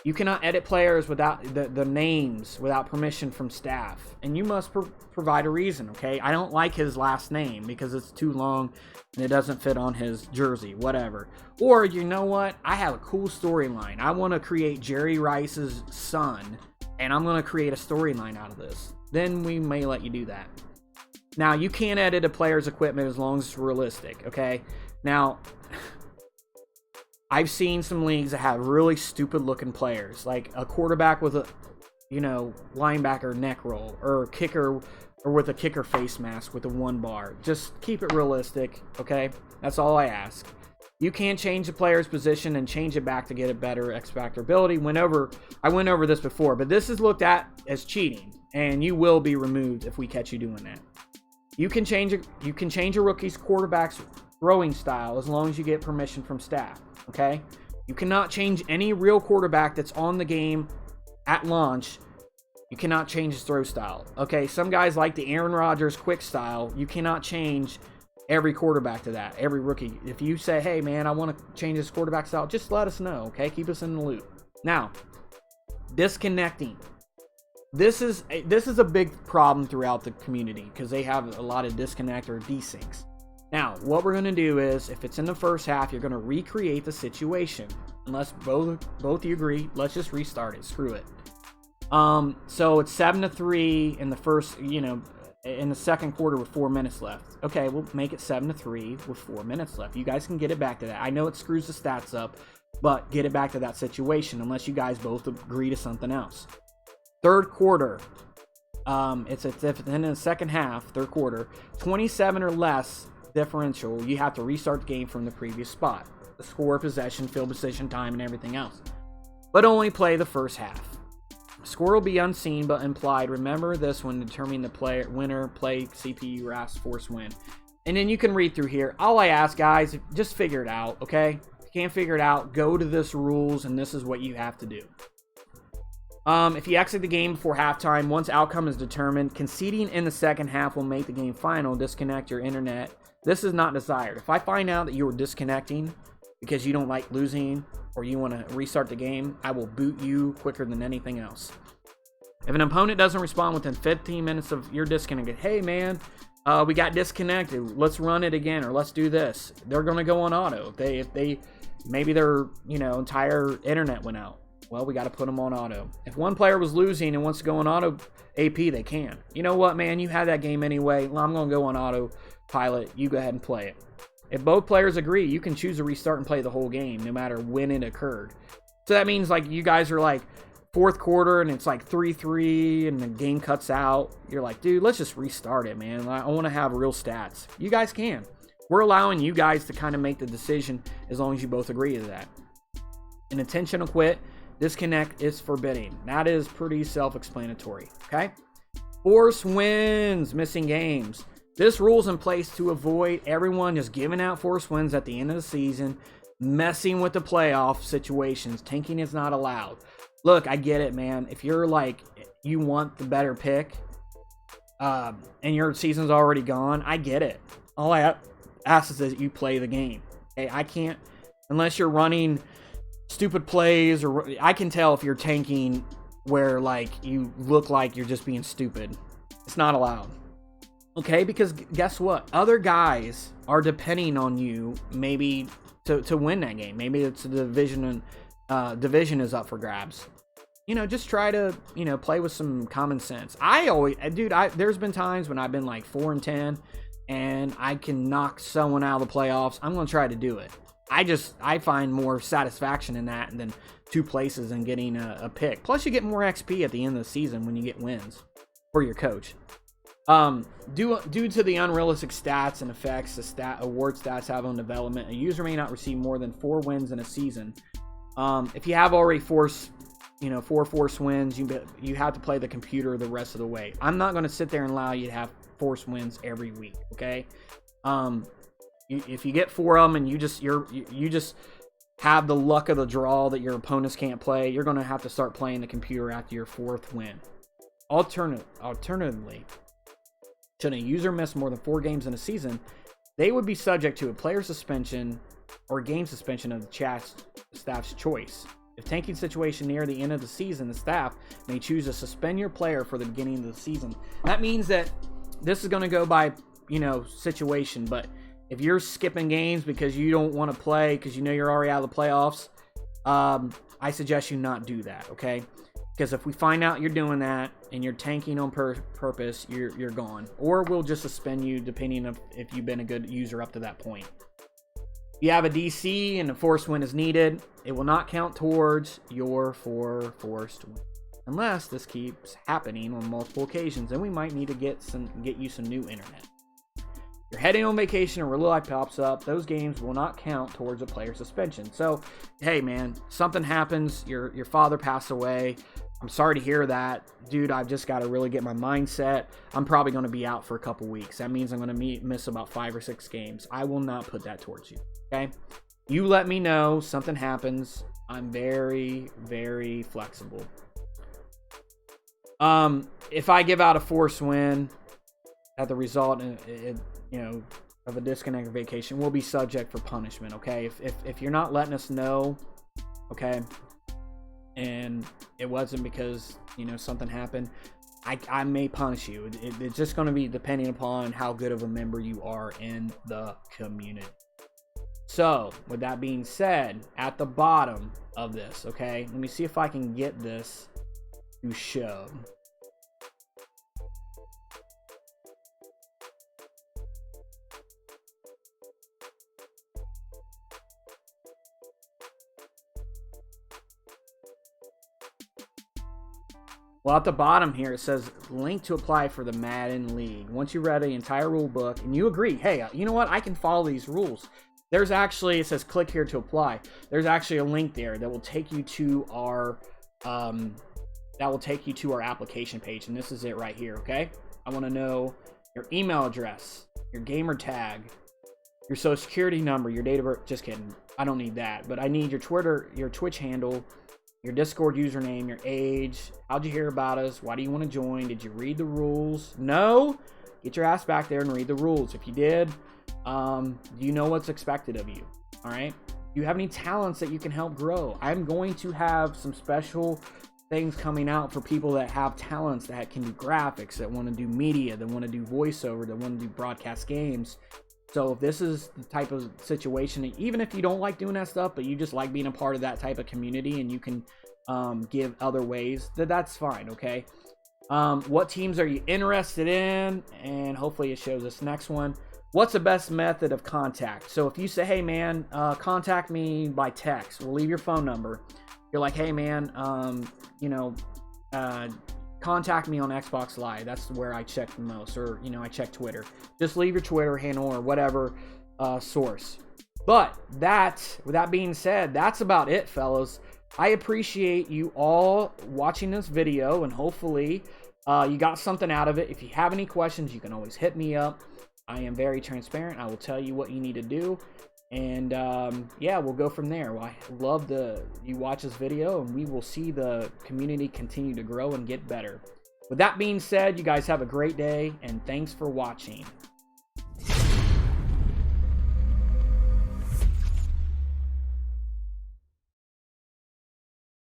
You cannot edit players without the names, without permission from staff. And you must provide a reason, okay? I don't like his last name because it's too long and it doesn't fit on his jersey, whatever. Or, you know what? I have a cool storyline. I want to create Jerry Rice's son, and I'm going to create a storyline out of this. Then we may let you do that. Now, you can't edit a player's equipment as long as it's realistic, okay? Now, I've seen some leagues that have really stupid looking players, like a quarterback with a, linebacker neck roll, or a kicker, or with a kicker face mask with a 1 bar. Just keep it realistic, okay? That's all I ask. You can't change the player's position and change it back to get a better X Factor ability. I went over this before, but this is looked at as cheating, and you will be removed if we catch you doing that. You can change a rookie's quarterback's throwing style as long as you get permission from staff, okay? You cannot change any real quarterback that's on the game at launch. You cannot change his throw style, okay? Some guys like the Aaron Rodgers quick style. You cannot change every quarterback to that, every rookie. If you say, hey, man, I want to change this quarterback style, just let us know, okay? Keep us in the loop. Now, disconnecting. This is a big problem throughout the community because they have a lot of disconnect or desyncs. Now, what we're going to do is, if it's in the first half, you're going to recreate the situation. Unless both you agree, let's just restart it. Screw it. So it's 7-3 in the first, in the second quarter with 4 minutes left. Okay, we'll make it 7-3 with 4 minutes left. You guys can get it back to that. I know it screws the stats up, but get it back to that situation unless you guys both agree to something else. Third quarter. It's in the second half, third quarter, 27 or less differential, you have to restart the game from the previous spot. The score, possession, field position, time, and everything else. But only play the first half. Score will be unseen but implied. Remember this when determining the winner, play, CPU, RAS, force win. And then you can read through here. All I ask, guys, just figure it out, okay? If you can't figure it out, go to this rules, and this is what you have to do. If you exit the game before halftime, once outcome is determined, conceding in the second half will make the game final. Disconnect your internet. This is not desired. If I find out that you are disconnecting because you don't like losing or you want to restart the game, I will boot you quicker than anything else. If an opponent doesn't respond within 15 minutes of your disconnect, hey man, we got disconnected, let's run it again, or let's do this, they're going to go on auto. If they maybe their entire internet went out, well, we got to put them on auto. If one player was losing and wants to go on auto AP, they can. You know what, man, you had that game anyway, well, I'm going to go on auto pilot, you go ahead and play it. If both players agree, you can choose to restart and play the whole game no matter when it occurred. So that means like you guys are like fourth quarter and it's like 3-3 and the game cuts out. You're like, dude, let's just restart it, man. I want to have real stats. You guys can. We're allowing you guys to kind of make the decision as long as you both agree to that. An intentional quit, disconnect is forbidden. That is pretty self-explanatory, okay? Force wins, missing games. This rule's in place to avoid everyone just giving out force wins at the end of the season, messing with the playoff situations. Tanking is not allowed. Look, I get it, man. If you're like, you want the better pick, and your season's already gone, I get it. All I ask is that you play the game. Okay, I can't, unless you're running stupid plays, or I can tell if you're tanking where like you look like you're just being stupid. It's not allowed. Okay, because guess what? Other guys are depending on you maybe to win that game. Maybe it's the division and division is up for grabs. You know, just try to, you know, play with some common sense. There's been times when I've been like 4-10 and I can knock someone out of the playoffs. I'm going to try to do it. I find more satisfaction in that than 2 places and getting a pick. Plus you get more XP at the end of the season when you get wins for your coach. Due to the unrealistic stats and effects the award stats have on development, a user may not receive more than 4 wins in a season. If you have already 4 force wins, you have to play the computer the rest of the way. I'm not going to sit there and allow you to have force wins every week, okay? If you get 4 of them and you just have the luck of the draw that your opponents can't play, you're going to have to start playing the computer after your 4th win. Alternatively, should a user miss more than 4 games in a season, they would be subject to a player suspension or game suspension of the staff's choice. If tanking situation near the end of the season, the staff may choose to suspend your player for the beginning of the season. That means that this is going to go by, situation, but if you're skipping games because you don't want to play because you know you're already out of the playoffs, I suggest you not do that, okay? Because if we find out you're doing that and you're tanking on purpose, you're gone. Or we'll just suspend you depending on if you've been a good user up to that point. If you have a DC and a force win is needed, it will not count towards your 4 forced wins. Unless this keeps happening on multiple occasions, then we might need to get you some new internet. You're heading on vacation and real life pops up, those games will not count towards a player suspension. So, hey man, something happens, your father passed away. I'm sorry to hear that. Dude, I've just got to really get my mindset. I'm probably going to be out for a couple weeks. That means I'm going to miss about 5 or 6 games. I will not put that towards you, okay? You let me know. Something happens. I'm very, very flexible. If I give out a force win at the result, of a disconnected vacation, we'll be subject for punishment, okay? If you're not letting us know, okay, and it wasn't because something happened, I may punish you. It's just going to be depending upon how good of a member you are in the community. So with that being said, at the bottom of this, okay, let me see if I can get this to show. Well, at the bottom here, it says link to apply for the Madden League. Once you read the entire rule book and you agree, hey, you know what? I can follow these rules. There's actually, it says click here to apply. There's actually a link there that will take you to our, application page. And this is it right here, okay? I want to know your email address, your gamer tag, your social security number, your date of birth. Just kidding. I don't need that. But I need your Twitter, your Twitch handle, your Discord username, your age, how'd you hear about us, why do you want to join, did you read the rules? No? Get your ass back there and read the rules. If you did, you know what's expected of you, all right? Do you have any talents that you can help grow? I'm going to have some special things coming out for people that have talents that can do graphics, that want to do media, that want to do voiceover, that want to do broadcast games. So if this is the type of situation, even if you don't like doing that stuff, but you just like being a part of that type of community and you can give other ways, that's fine, okay? What teams are you interested in? And hopefully it shows us next one. What's the best method of contact? So if you say, hey man, contact me by text, we'll leave your phone number. You're like, hey man, contact me on Xbox Live. That's where I check the most. Or, I check Twitter. Just leave your Twitter handle or whatever source. But with that being said, that's about it, fellas. I appreciate you all watching this video, and hopefully you got something out of it. If you have any questions, you can always hit me up. I am very transparent. I will tell you what you need to do. And yeah, we'll go from there. Well, I love you watch this video, and we will see the community continue to grow and get better. With that being said, you guys have a great day, and thanks for watching.